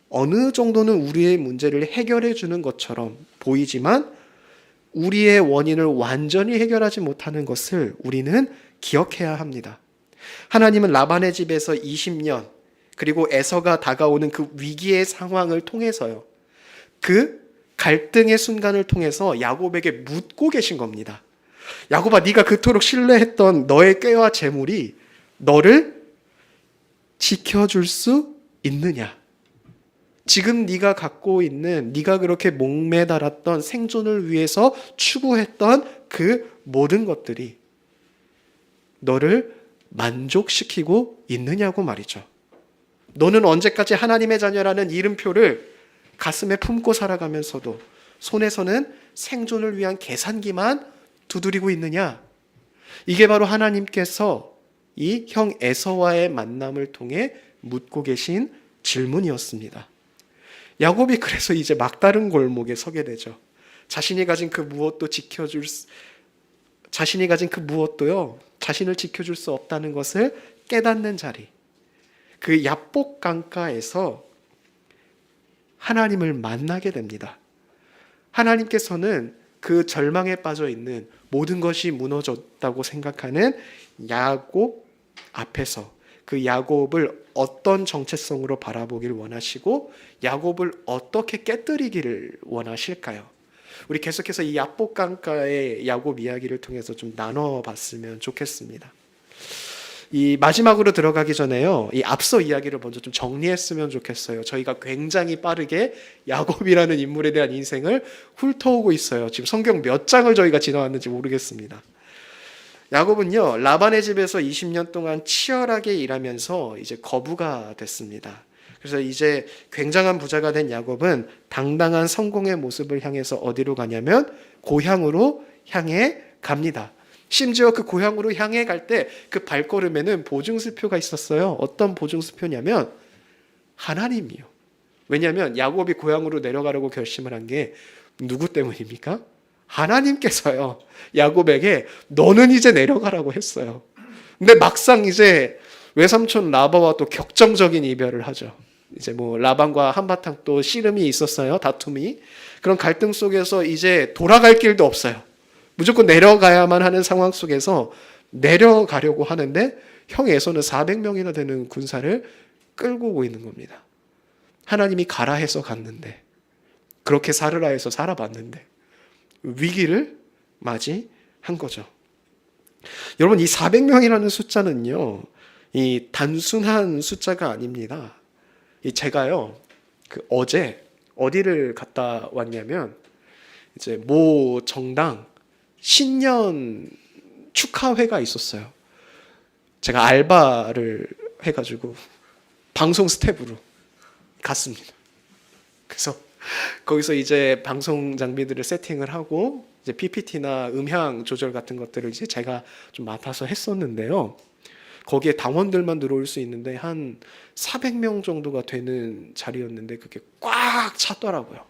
A: 어느 정도는 우리의 문제를 해결해 주는 것처럼 보이지만 우리의 원인을 완전히 해결하지 못하는 것을 우리는 기억해야 합니다. 하나님은 라반의 집에서 20년, 그리고 에서가 다가오는 그 위기의 상황을 통해서요, 그 갈등의 순간을 통해서 야곱에게 묻고 계신 겁니다. 야곱아, 네가 그토록 신뢰했던 너의 꾀와 재물이 너를 지켜줄 수 있느냐? 지금 네가 갖고 있는, 네가 그렇게 목매달았던, 생존을 위해서 추구했던 그 모든 것들이 너를 만족시키고 있느냐고 말이죠. 너는 언제까지 하나님의 자녀라는 이름표를 가슴에 품고 살아가면서도 손에서는 생존을 위한 계산기만 두드리고 있느냐? 이게 바로 하나님께서 이 형 에서와의 만남을 통해 묻고 계신 질문이었습니다. 야곱이 그래서 이제 막다른 골목에 서게 되죠. 자신이 가진 그 무엇도요, 자신을 지켜줄 수 없다는 것을 깨닫는 자리. 그 야복 강가에서 하나님을 만나게 됩니다. 하나님께서는 그 절망에 빠져 있는, 모든 것이 무너졌다고 생각하는 야곱 앞에서 그 야곱을 어떤 정체성으로 바라보길 원하시고 야곱을 어떻게 깨뜨리기를 원하실까요? 우리 계속해서 이 야복 강가의 야곱 이야기를 통해서 좀 나눠봤으면 좋겠습니다. 이 마지막으로 들어가기 전에요, 이 앞서 이야기를 먼저 좀 정리했으면 좋겠어요. 저희가 굉장히 빠르게 야곱이라는 인물에 대한 인생을 훑어오고 있어요. 지금 성경 몇 장을 저희가 지나왔는지 모르겠습니다. 야곱은요, 라반의 집에서 20년 동안 치열하게 일하면서 이제 거부가 됐습니다. 그래서 이제 굉장한 부자가 된 야곱은 당당한 성공의 모습을 향해서 어디로 가냐면 고향으로 향해 갑니다. 심지어 그 고향으로 향해 갈 때 그 발걸음에는 보증수표가 있었어요. 어떤 보증수표냐면 하나님이요. 왜냐하면 야곱이 고향으로 내려가려고 결심을 한 게 누구 때문입니까? 하나님께서요, 야곱에게 너는 이제 내려가라고 했어요. 근데 막상 이제 외삼촌 라반과 또 격정적인 이별을 하죠. 이제 뭐 라반과 한바탕 또 씨름이 있었어요. 다툼이. 그런 갈등 속에서 이제 돌아갈 길도 없어요. 무조건 내려가야만 하는 상황 속에서 내려가려고 하는데 형 에서는 400명이나 되는 군사를 끌고 오고 있는 겁니다. 하나님이 가라 해서 갔는데, 그렇게 살으라 해서 살아봤는데 위기를 맞이한 거죠. 여러분, 이 400명이라는 숫자는요, 이 단순한 숫자가 아닙니다. 제가요, 어제 어디를 갔다 왔냐면 이제 모 정당 신년 축하회가 있었어요. 제가 알바를 해가지고 방송 스텝으로 갔습니다. 그래서 거기서 이제 방송 장비들을 세팅을 하고 이제 PPT나 음향 조절 같은 것들을 이제 제가 좀 맡아서 했었는데요. 거기에 당원들만 들어올 수 있는데 한 400명 정도가 되는 자리였는데 그게 꽉 찼더라고요.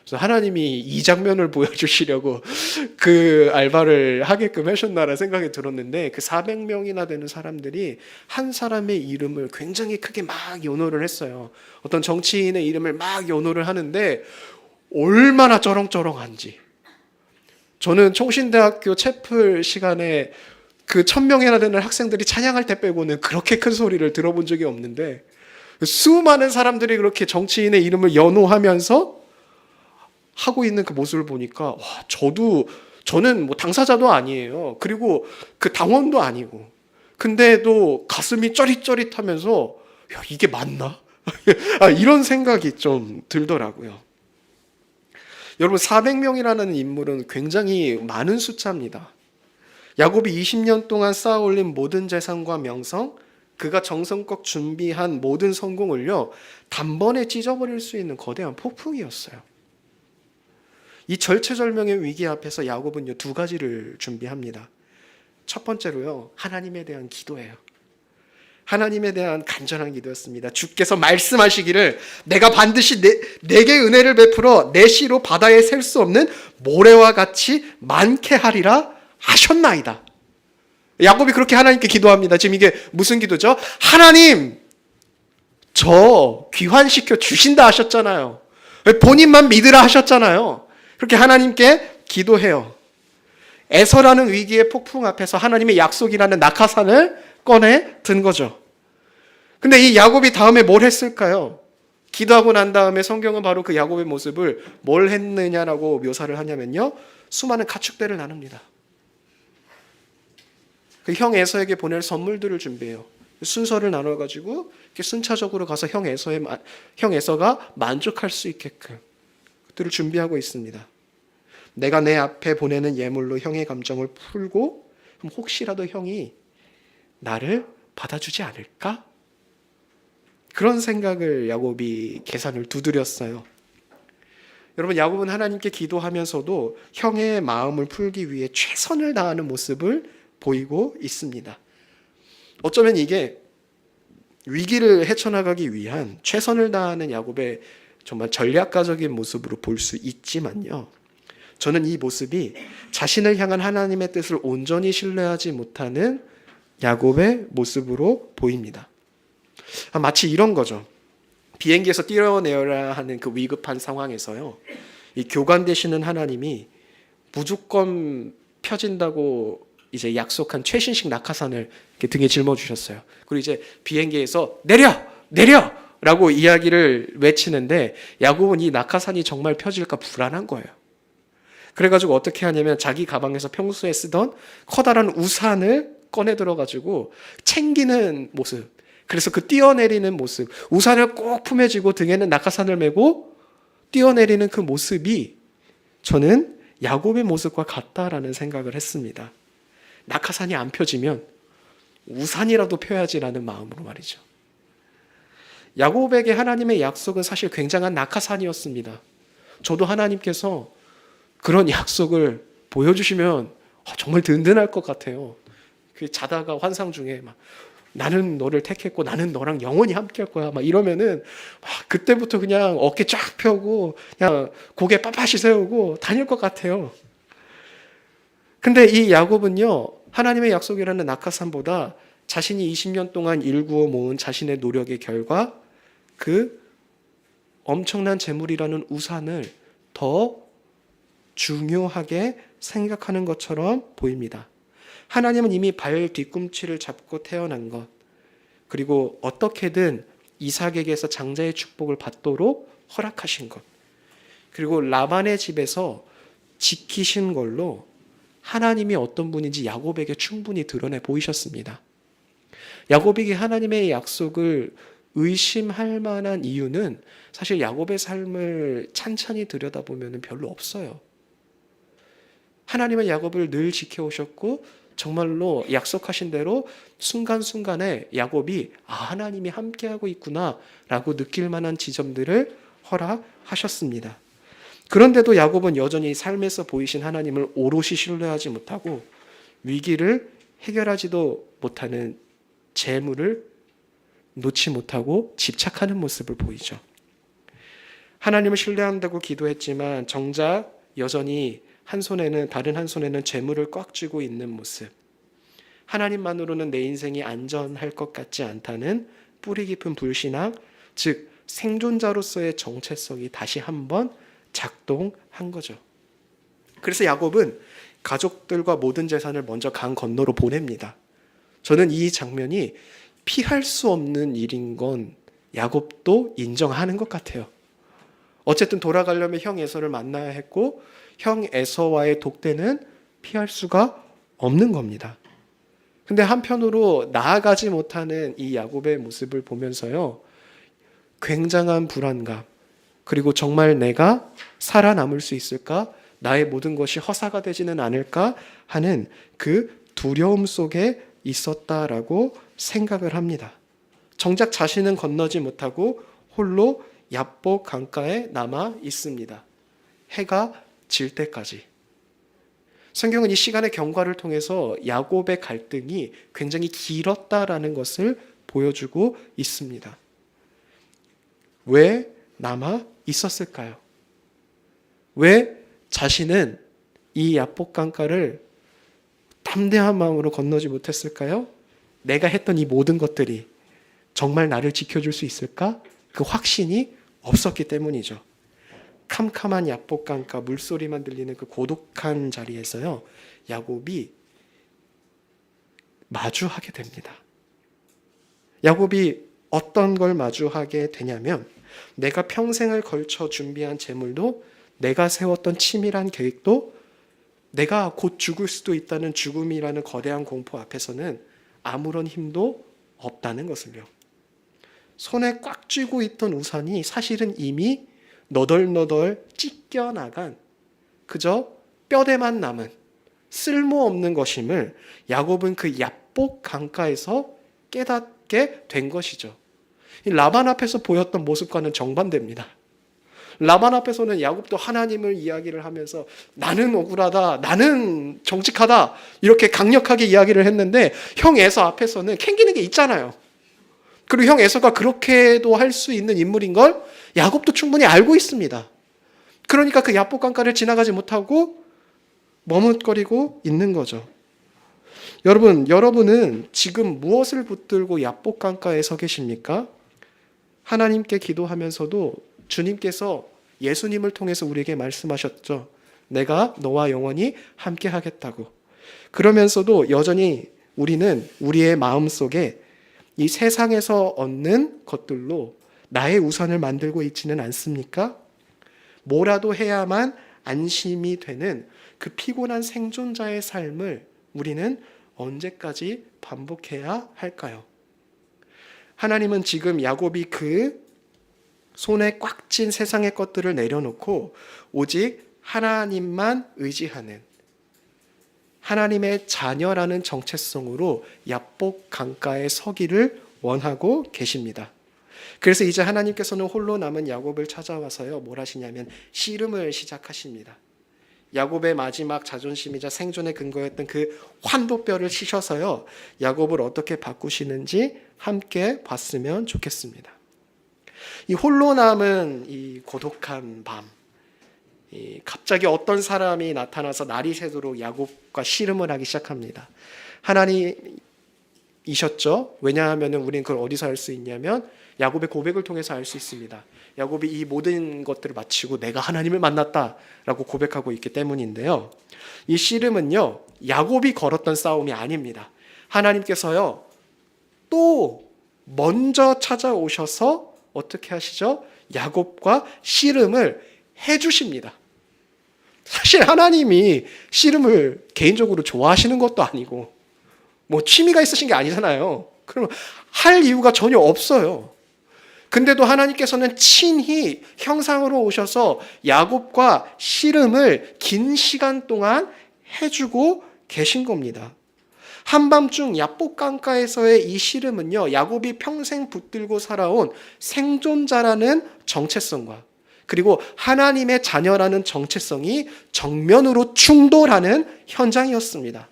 A: 그래서 하나님이 이 장면을 보여주시려고 그 알바를 하게끔 하셨나라는 생각이 들었는데, 그 400명이나 되는 사람들이 한 사람의 이름을 굉장히 크게 막 연호를 했어요. 어떤 정치인의 이름을 막 연호를 하는데 얼마나 쩌렁쩌렁한지. 저는 총신대학교 채플 시간에 그 1000명이나 되는 학생들이 찬양할 때 빼고는 그렇게 큰 소리를 들어본 적이 없는데, 수많은 사람들이 그렇게 정치인의 이름을 연호하면서 하고 있는 그 모습을 보니까, 와, 저는 뭐 당사자도 아니에요. 그리고 그 당원도 아니고. 근데도 가슴이 쩌릿쩌릿하면서, 야, 이게 맞나? 이런 생각이 좀 들더라고요. 여러분, 400명이라는 인물은 굉장히 많은 숫자입니다. 야곱이 20년 동안 쌓아올린 모든 재산과 명성, 그가 정성껏 준비한 모든 성공을요, 단번에 찢어버릴 수 있는 거대한 폭풍이었어요. 이 절체절명의 위기 앞에서 야곱은요, 두 가지를 준비합니다. 첫 번째로요, 하나님에 대한 기도예요. 하나님에 대한 간절한 기도였습니다. 주께서 말씀하시기를 내가 반드시 내게 은혜를 베풀어 내 씨로 바다에 셀 수 없는 모래와 같이 많게 하리라 하셨나이다. 야곱이 그렇게 하나님께 기도합니다. 지금 이게 무슨 기도죠? 하나님, 저 귀환시켜 주신다 하셨잖아요. 본인만 믿으라 하셨잖아요. 그렇게 하나님께 기도해요. 에서라는 위기의 폭풍 앞에서 하나님의 약속이라는 낙하산을 꺼내 든 거죠. 근데 이 야곱이 다음에 뭘 했을까요? 기도하고 난 다음에 성경은 바로 그 야곱의 모습을 뭘 했느냐라고 묘사를 하냐면요, 수많은 가축들을 나눕니다. 그 형 에서에게 보낼 선물들을 준비해요. 순서를 나눠가지고 이렇게 순차적으로 가서 형 에서가 만족할 수 있게끔 그들을 준비하고 있습니다. 내가 내 앞에 보내는 예물로 형의 감정을 풀고, 그럼 혹시라도 형이 나를 받아주지 않을까? 그런 생각을 야곱이 계산을 두드렸어요. 여러분, 야곱은 하나님께 기도하면서도 형의 마음을 풀기 위해 최선을 다하는 모습을 보이고 있습니다. 어쩌면 이게 위기를 헤쳐나가기 위한 최선을 다하는 야곱의 정말 전략가적인 모습으로 볼 수 있지만요, 저는 이 모습이 자신을 향한 하나님의 뜻을 온전히 신뢰하지 못하는 야곱의 모습으로 보입니다. 마치 이런 거죠. 비행기에서 뛰어내려야 하는 그 위급한 상황에서요, 이 교관 되시는 하나님이 무조건 펴진다고 이제 약속한 최신식 낙하산을 이렇게 등에 짊어주셨어요. 그리고 이제 비행기에서 내려! 라고 이야기를 외치는데, 야곱은 이 낙하산이 정말 펴질까 불안한 거예요. 그래가지고 어떻게 하냐면 자기 가방에서 평소에 쓰던 커다란 우산을 꺼내 들어가지고 챙기는 모습, 그래서 그 뛰어내리는 모습, 우산을 꼭 품에 쥐고 등에는 낙하산을 메고 뛰어내리는 그 모습이 저는 야곱의 모습과 같다라는 생각을 했습니다. 낙하산이 안 펴지면 우산이라도 펴야지라는 마음으로 말이죠. 야곱에게 하나님의 약속은 사실 굉장한 낙하산이었습니다. 저도 하나님께서 그런 약속을 보여주시면 정말 든든할 것 같아요. 자다가 환상 중에 막 나는 너를 택했고 나는 너랑 영원히 함께 할 거야 막 이러면은 그때부터 그냥 어깨 쫙 펴고 그냥 고개 빳빳이 세우고 다닐 것 같아요. 근데 이 야곱은요, 하나님의 약속이라는 낙하산보다 자신이 20년 동안 일구어 모은 자신의 노력의 결과 그 엄청난 재물이라는 우산을 더 중요하게 생각하는 것처럼 보입니다. 하나님은 이미 발 뒤꿈치를 잡고 태어난 것, 그리고 어떻게든 이삭에게서 장자의 축복을 받도록 허락하신 것, 그리고 라반의 집에서 지키신 걸로 하나님이 어떤 분인지 야곱에게 충분히 드러내 보이셨습니다. 야곱에게 하나님의 약속을 의심할 만한 이유는 사실 야곱의 삶을 찬찬히 들여다보면 별로 없어요. 하나님은 야곱을 늘 지켜오셨고 정말로 약속하신 대로 순간순간에 야곱이 하나님이 함께하고 있구나 라고 느낄 만한 지점들을 허락하셨습니다. 그런데도 야곱은 여전히 삶에서 보이신 하나님을 오롯이 신뢰하지 못하고 위기를 해결하지도 못하는 재물을 놓지 못하고 집착하는 모습을 보이죠. 하나님을 신뢰한다고 기도했지만 정작 여전히 다른 한 손에는 재물을 꽉 쥐고 있는 모습, 하나님만으로는 내 인생이 안전할 것 같지 않다는 뿌리 깊은 불신앙, 즉 생존자로서의 정체성이 다시 한번 작동한 거죠. 그래서 야곱은 가족들과 모든 재산을 먼저 강 건너로 보냅니다. 저는 이 장면이 피할 수 없는 일인 건 야곱도 인정하는 것 같아요. 어쨌든 돌아가려면 형 에서를 만나야 했고 형 에서와의 독대는 피할 수가 없는 겁니다. 근데 한편으로 나아가지 못하는 이 야곱의 모습을 보면서요, 굉장한 불안감, 그리고 정말 내가 살아남을 수 있을까? 나의 모든 것이 허사가 되지는 않을까? 하는 그 두려움 속에 있었다라고 생각을 합니다. 정작 자신은 건너지 못하고 홀로 야복 강가에 남아 있습니다. 해가 질 때까지. 성경은 이 시간의 경과를 통해서 야곱의 갈등이 굉장히 길었다라는 것을 보여주고 있습니다. 왜 남아 있었을까요? 왜 자신은 이 야복 강가를 담대한 마음으로 건너지 못했을까요? 내가 했던 이 모든 것들이 정말 나를 지켜줄 수 있을까? 그 확신이 없었기 때문이죠. 캄캄한 야복 강가, 물소리만 들리는 그 고독한 자리에서요, 야곱이 마주하게 됩니다. 야곱이 어떤 걸 마주하게 되냐면 내가 평생을 걸쳐 준비한 재물도, 내가 세웠던 치밀한 계획도, 내가 곧 죽을 수도 있다는 죽음이라는 거대한 공포 앞에서는 아무런 힘도 없다는 것을요. 손에 꽉 쥐고 있던 우산이 사실은 이미 너덜너덜 찢겨나간 그저 뼈대만 남은 쓸모없는 것임을 야곱은 그 야복 강가에서 깨닫게 된 것이죠. 라반 앞에서 보였던 모습과는 정반대입니다. 라반 앞에서는 야곱도 하나님을 이야기를 하면서 나는 억울하다, 나는 정직하다 이렇게 강력하게 이야기를 했는데 형 에서 앞에서는 캥기는 게 있잖아요. 그리고 형 에서가 그렇게도 할 수 있는 인물인 걸 야곱도 충분히 알고 있습니다. 그러니까 그 야복 강가를 지나가지 못하고 머뭇거리고 있는 거죠. 여러분은 지금 무엇을 붙들고 야복 강가에 서 계십니까? 하나님께 기도하면서도 주님께서 예수님을 통해서 우리에게 말씀하셨죠. 내가 너와 영원히 함께 하겠다고. 그러면서도 여전히 우리는 우리의 마음속에 이 세상에서 얻는 것들로 나의 우선을 만들고 있지는 않습니까? 뭐라도 해야만 안심이 되는 그 피곤한 생존자의 삶을 우리는 언제까지 반복해야 할까요? 하나님은 지금 야곱이 그 손에 꽉 쥔 세상의 것들을 내려놓고 오직 하나님만 의지하는 하나님의 자녀라는 정체성으로 야복 강가에 서기를 원하고 계십니다. 그래서 이제 하나님께서는 홀로 남은 야곱을 찾아와서요, 뭘 하시냐면 씨름을 시작하십니다. 야곱의 마지막 자존심이자 생존의 근거였던 그 환도뼈를 치셔서요, 야곱을 어떻게 바꾸시는지 함께 봤으면 좋겠습니다. 이 홀로 남은 이 고독한 밤, 갑자기 어떤 사람이 나타나서 날이 새도록 야곱과 씨름을 하기 시작합니다. 하나님이셨죠? 왜냐하면 우리는 그걸 어디서 알 수 있냐면 야곱의 고백을 통해서 알 수 있습니다. 야곱이 이 모든 것들을 마치고 내가 하나님을 만났다라고 고백하고 있기 때문인데요. 이 씨름은요, 야곱이 걸었던 싸움이 아닙니다. 하나님께서요, 또 먼저 찾아오셔서 어떻게 하시죠? 야곱과 씨름을 해주십니다. 사실 하나님이 씨름을 개인적으로 좋아하시는 것도 아니고 뭐 취미가 있으신 게 아니잖아요. 그러면 할 이유가 전혀 없어요. 근데도 하나님께서는 친히 형상으로 오셔서 야곱과 씨름을 긴 시간 동안 해주고 계신 겁니다. 한밤중 야복 강가에서의 이 씨름은요, 야곱이 평생 붙들고 살아온 생존자라는 정체성과 그리고 하나님의 자녀라는 정체성이 정면으로 충돌하는 현장이었습니다.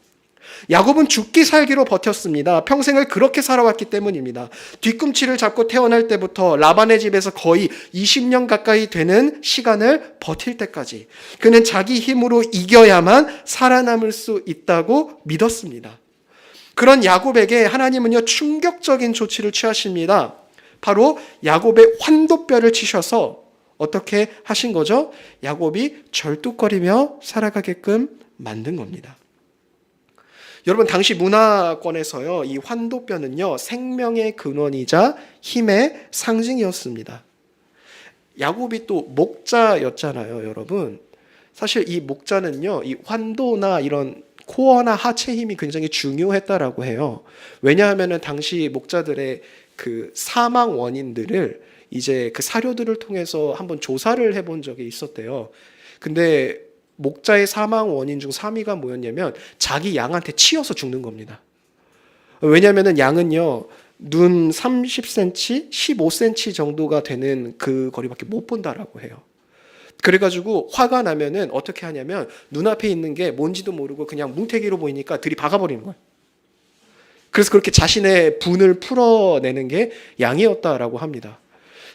A: 야곱은 죽기 살기로 버텼습니다. 평생을 그렇게 살아왔기 때문입니다. 뒤꿈치를 잡고 태어날 때부터 라반의 집에서 거의 20년 가까이 되는 시간을 버틸 때까지 그는 자기 힘으로 이겨야만 살아남을 수 있다고 믿었습니다. 그런 야곱에게 하나님은요, 충격적인 조치를 취하십니다. 바로 야곱의 환도뼈를 치셔서 어떻게 하신 거죠? 야곱이 절뚝거리며 살아가게끔 만든 겁니다. 여러분, 당시 문화권에서요, 이 환도뼈는요, 생명의 근원이자 힘의 상징이었습니다. 야곱이 또 목자였잖아요, 여러분. 사실 이 목자는요, 이 환도나 이런 코어나 하체 힘이 굉장히 중요했다라고 해요. 왜냐하면은 당시 목자들의 그 사망 원인들을 이제 그 사료들을 통해서 한번 조사를 해본 적이 있었대요. 근데 목자의 사망 원인 중 3위가 뭐였냐면 자기 양한테 치여서 죽는 겁니다. 왜냐하면은 양은요, 눈 30cm, 15cm 정도가 되는 그 거리밖에 못 본다라고 해요. 그래가지고 화가 나면은 어떻게 하냐면 눈앞에 있는 게 뭔지도 모르고 그냥 뭉태기로 보이니까 들이박아버리는 거예요. 그래서 그렇게 자신의 분을 풀어내는 게 양이었다라고 합니다.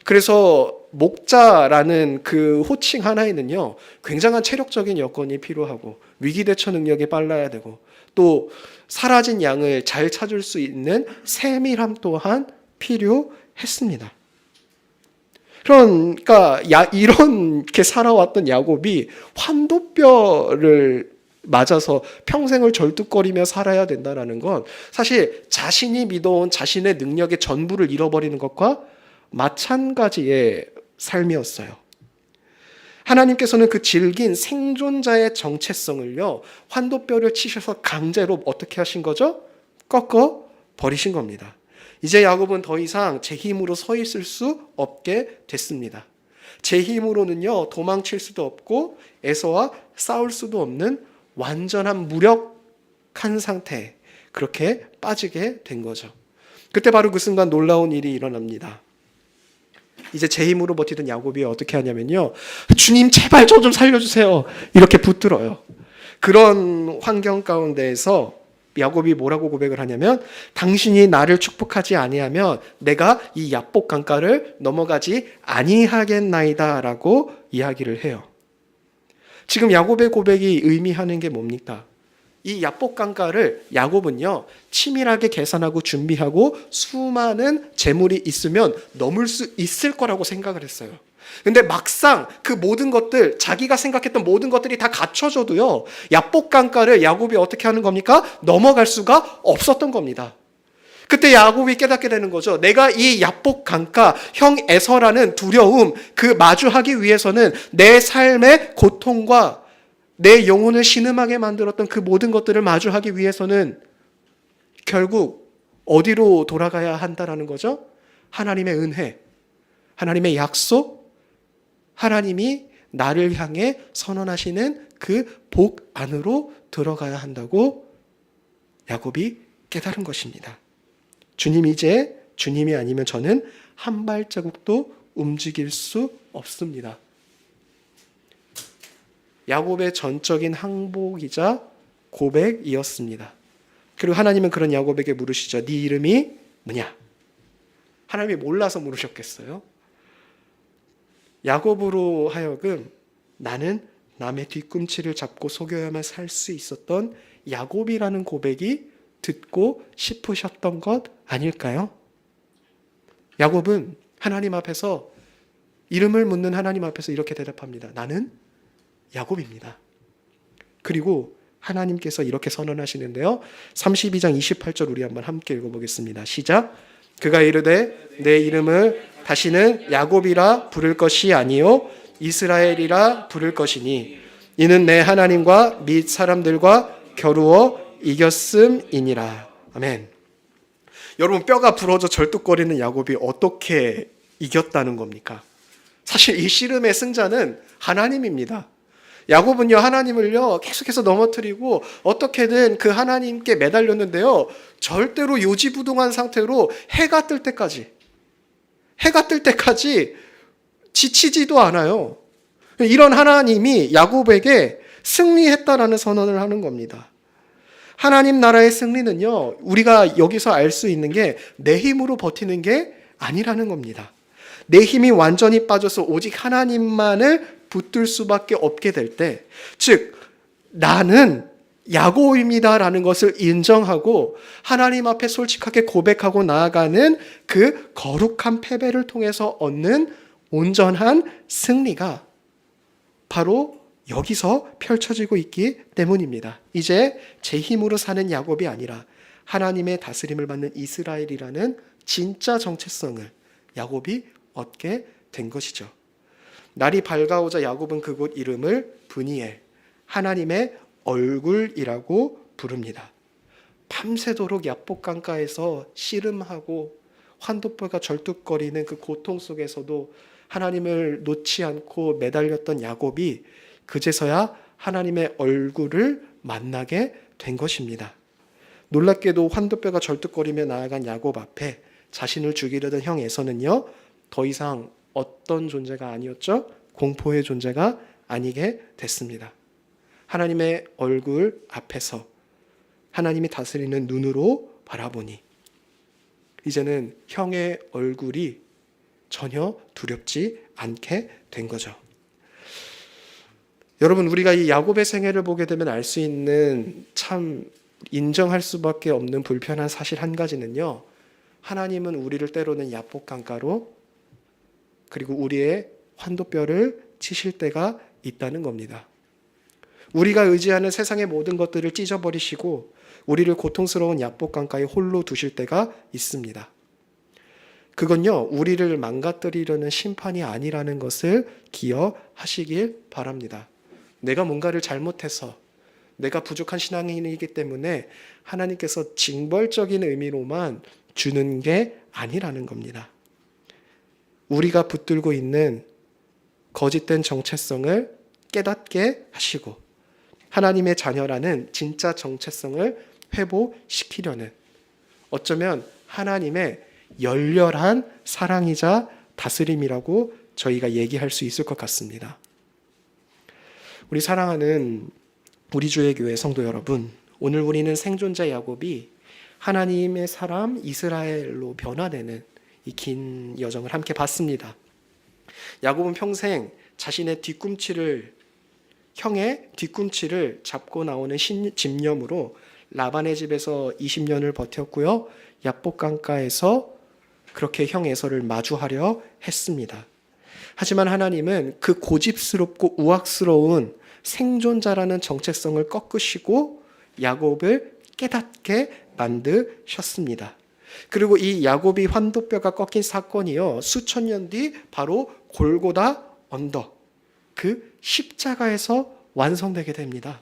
A: 그래서 목자라는 그 호칭 하나에는요, 굉장한 체력적인 여건이 필요하고 위기대처 능력이 빨라야 되고 또 사라진 양을 잘 찾을 수 있는 세밀함 또한 필요했습니다. 그러니까 이렇게 살아왔던 야곱이 환도뼈를 맞아서 평생을 절뚝거리며 살아야 된다는 건 사실 자신이 믿어온 자신의 능력의 전부를 잃어버리는 것과 마찬가지의 삶이었어요. 하나님께서는 그 질긴 생존자의 정체성을요, 환도뼈를 치셔서 강제로 어떻게 하신 거죠? 꺾어 버리신 겁니다. 이제 야곱은 더 이상 제 힘으로 서 있을 수 없게 됐습니다. 제 힘으로는요, 도망칠 수도 없고 에서와 싸울 수도 없는 완전한 무력한 상태, 그렇게 빠지게 된 거죠. 그때 바로 그 순간 놀라운 일이 일어납니다. 이제 제 힘으로 버티던 야곱이 어떻게 하냐면요, 주님 제발 저 좀 살려주세요, 이렇게 붙들어요. 그런 환경 가운데에서 야곱이 뭐라고 고백을 하냐면, 당신이 나를 축복하지 아니하면 내가 이 야복 강가를 넘어가지 아니하겠나이다 라고 이야기를 해요. 지금 야곱의 고백이 의미하는 게 뭡니까? 이 야복 강가를 야곱은요, 치밀하게 계산하고 준비하고 수많은 재물이 있으면 넘을 수 있을 거라고 생각을 했어요. 근데 막상 그 모든 것들, 자기가 생각했던 모든 것들이 다 갖춰져도요, 야복 강가를 야곱이 어떻게 하는 겁니까? 넘어갈 수가 없었던 겁니다. 그때 야곱이 깨닫게 되는 거죠. 내가 이 야복 강가, 형 에서라는 두려움, 그 마주하기 위해서는 내 삶의 고통과 내 영혼을 신음하게 만들었던 그 모든 것들을 마주하기 위해서는 결국 어디로 돌아가야 한다라는 거죠? 하나님의 은혜, 하나님의 약속, 하나님이 나를 향해 선언하시는 그 복 안으로 들어가야 한다고 야곱이 깨달은 것입니다. 주님, 이제 주님이 아니면 저는 한 발자국도 움직일 수 없습니다. 야곱의 전적인 항복이자 고백이었습니다. 그리고 하나님은 그런 야곱에게 물으시죠. 네 이름이 뭐냐? 하나님이 몰라서 물으셨겠어요? 야곱으로 하여금 나는 남의 뒤꿈치를 잡고 속여야만 살 수 있었던 야곱이라는 고백이 듣고 싶으셨던 것 아닐까요? 야곱은 하나님 앞에서, 이름을 묻는 하나님 앞에서 이렇게 대답합니다. 나는 야곱입니다. 그리고 하나님께서 이렇게 선언하시는데요, 32장 28절 우리 한번 함께 읽어보겠습니다. 시작. 그가 이르되 내 이름을 다시는 야곱이라 부를 것이 아니요 이스라엘이라 부를 것이니 이는 내 하나님과 및 사람들과 겨루어 이겼음이니라. 아멘. 여러분, 뼈가 부러져 절뚝거리는 야곱이 어떻게 이겼다는 겁니까? 사실 이 씨름의 승자는 하나님입니다. 야곱은요, 하나님을요 계속해서 넘어뜨리고 어떻게든 그 하나님께 매달렸는데요, 절대로 요지부동한 상태로 해가 뜰 때까지 지치지도 않아요. 이런 하나님이 야곱에게 승리했다라는 선언을 하는 겁니다. 하나님 나라의 승리는요, 우리가 여기서 알 수 있는 게 내 힘으로 버티는 게 아니라는 겁니다. 내 힘이 완전히 빠져서 오직 하나님만을 붙들 수밖에 없게 될 때, 즉 나는 야곱입니다라는 것을 인정하고 하나님 앞에 솔직하게 고백하고 나아가는 그 거룩한 패배를 통해서 얻는 온전한 승리가 바로 여기서 펼쳐지고 있기 때문입니다. 이제 제 힘으로 사는 야곱이 아니라 하나님의 다스림을 받는 이스라엘이라는 진짜 정체성을 야곱이 얻게 된 것이죠. 날이 밝아오자 야곱은 그곳 이름을 브니엘, 하나님의 얼굴이라고 부릅니다. 밤새도록 야복 강가에서 씨름하고 환도뼈가 절뚝거리는 그 고통 속에서도 하나님을 놓지 않고 매달렸던 야곱이 그제서야 하나님의 얼굴을 만나게 된 것입니다. 놀랍게도 환도뼈가 절뚝거리며 나아간 야곱 앞에 자신을 죽이려던 형 에서는요, 더 이상 어떤 존재가 아니었죠? 공포의 존재가 아니게 됐습니다. 하나님의 얼굴 앞에서 하나님이 다스리는 눈으로 바라보니 이제는 형의 얼굴이 전혀 두렵지 않게 된 거죠. 여러분, 우리가 이 야곱의 생애를 보게 되면 알 수 있는, 참 인정할 수밖에 없는 불편한 사실 한 가지는요, 하나님은 우리를 때로는 야복 강가로, 그리고 우리의 환도뼈를 치실 때가 있다는 겁니다. 우리가 의지하는 세상의 모든 것들을 찢어버리시고 우리를 고통스러운 야복 강가에 홀로 두실 때가 있습니다. 그건요, 우리를 망가뜨리려는 심판이 아니라는 것을 기억하시길 바랍니다. 내가 뭔가를 잘못해서 내가 부족한 신앙인이기 때문에 하나님께서 징벌적인 의미로만 주는 게 아니라는 겁니다. 우리가 붙들고 있는 거짓된 정체성을 깨닫게 하시고 하나님의 자녀라는 진짜 정체성을 회복시키려는, 어쩌면 하나님의 열렬한 사랑이자 다스림이라고 저희가 얘기할 수 있을 것 같습니다. 우리 사랑하는 우리 주의 교회 성도 여러분, 오늘 우리는 생존자 야곱이 하나님의 사람 이스라엘로 변화되는 이 긴 여정을 함께 봤습니다. 야곱은 평생 자신의 형의 뒤꿈치를 잡고 나오는 집념으로 라반의 집에서 20년을 버텼고요. 야복 강가에서 그렇게 형 에서를 마주하려 했습니다. 하지만 하나님은 그 고집스럽고 우악스러운 생존자라는 정체성을 꺾으시고 야곱을 깨닫게 만드셨습니다. 그리고 이 야곱이 환도뼈가 꺾인 사건이요, 수천 년 뒤 바로 골고다 언덕, 그 십자가에서 완성되게 됩니다.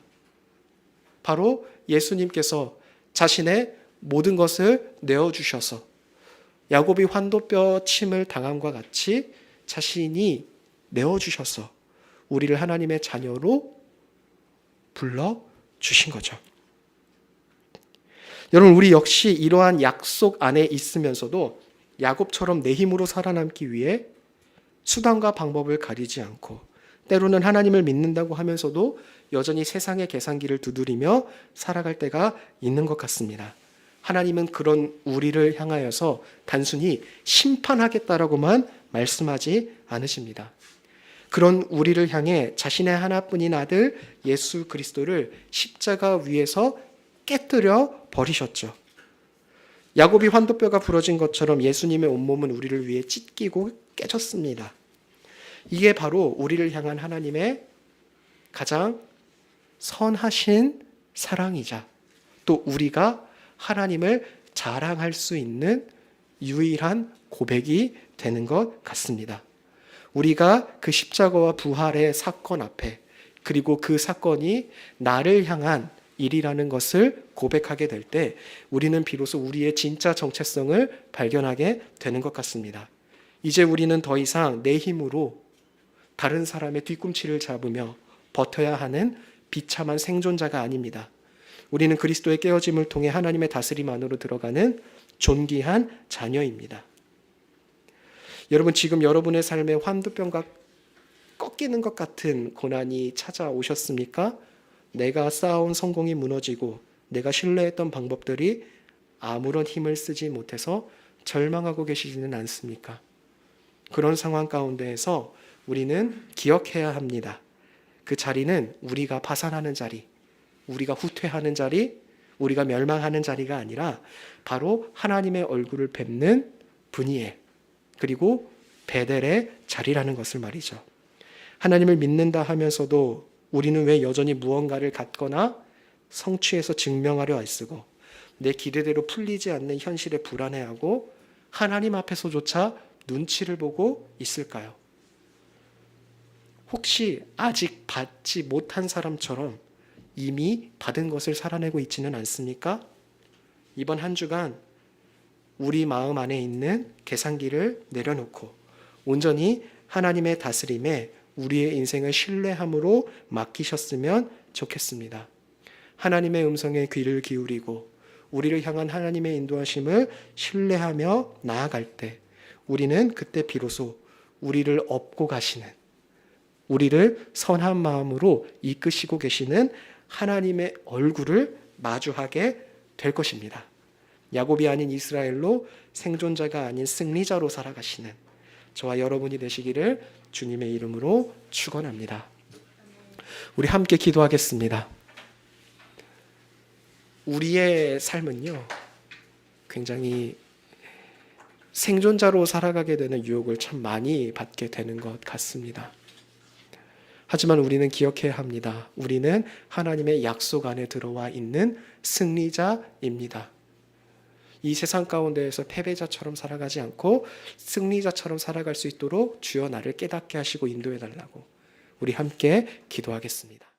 A: 바로 예수님께서 자신의 모든 것을 내어주셔서 야곱이 환도뼈 침을 당함과 같이 자신이 내어주셔서 우리를 하나님의 자녀로 불러주신 거죠. 여러분, 우리 역시 이러한 약속 안에 있으면서도 야곱처럼 내 힘으로 살아남기 위해 수단과 방법을 가리지 않고 때로는 하나님을 믿는다고 하면서도 여전히 세상의 계산기를 두드리며 살아갈 때가 있는 것 같습니다. 하나님은 그런 우리를 향하여서 단순히 심판하겠다라고만 말씀하지 않으십니다. 그런 우리를 향해 자신의 하나뿐인 아들 예수 그리스도를 십자가 위에서 깨뜨려 버리셨죠. 야곱이 환도뼈가 부러진 것처럼 예수님의 온몸은 우리를 위해 찢기고 깨졌습니다. 이게 바로 우리를 향한 하나님의 가장 선하신 사랑이자 또 우리가 하나님을 자랑할 수 있는 유일한 고백이 되는 것 같습니다. 우리가 그 십자가와 부활의 사건 앞에, 그리고 그 사건이 나를 향한 일이라는 것을 고백하게 될 때 우리는 비로소 우리의 진짜 정체성을 발견하게 되는 것 같습니다. 이제 우리는 더 이상 내 힘으로 다른 사람의 뒤꿈치를 잡으며 버텨야 하는 비참한 생존자가 아닙니다. 우리는 그리스도의 깨어짐을 통해 하나님의 다스림 안으로 들어가는 존귀한 자녀입니다. 여러분, 지금 여러분의 삶에 환도뼈가 꺾이는 것 같은 고난이 찾아오셨습니까? 내가 쌓아온 성공이 무너지고 내가 신뢰했던 방법들이 아무런 힘을 쓰지 못해서 절망하고 계시지는 않습니까? 그런 상황 가운데에서 우리는 기억해야 합니다. 그 자리는 우리가 파산하는 자리, 우리가 후퇴하는 자리, 우리가 멸망하는 자리가 아니라 바로 하나님의 얼굴을 뵙는 분이에, 그리고 베델의 자리라는 것을 말이죠. 하나님을 믿는다 하면서도 우리는 왜 여전히 무언가를 갖거나 성취해서 증명하려 애쓰고 내 기대대로 풀리지 않는 현실에 불안해하고 하나님 앞에서조차 눈치를 보고 있을까요? 혹시 아직 받지 못한 사람처럼 이미 받은 것을 살아내고 있지는 않습니까? 이번 한 주간 우리 마음 안에 있는 계산기를 내려놓고 온전히 하나님의 다스림에 우리의 인생을 신뢰함으로 맡기셨으면 좋겠습니다. 하나님의 음성에 귀를 기울이고 우리를 향한 하나님의 인도하심을 신뢰하며 나아갈 때 우리는 그때 비로소 우리를 업고 가시는, 우리를 선한 마음으로 이끄시고 계시는 하나님의 얼굴을 마주하게 될 것입니다. 야곱이 아닌 이스라엘로, 생존자가 아닌 승리자로 살아가시는 저와 여러분이 되시기를 주님의 이름으로 축원합니다. 우리 함께 기도하겠습니다. 우리의 삶은요, 굉장히 생존자로 살아가게 되는 유혹을 참 많이 받게 되는 것 같습니다. 하지만 우리는 기억해야 합니다. 우리는 하나님의 약속 안에 들어와 있는 승리자입니다. 이 세상 가운데에서 패배자처럼 살아가지 않고 승리자처럼 살아갈 수 있도록 주여 나를 깨닫게 하시고 인도해 달라고 우리 함께 기도하겠습니다.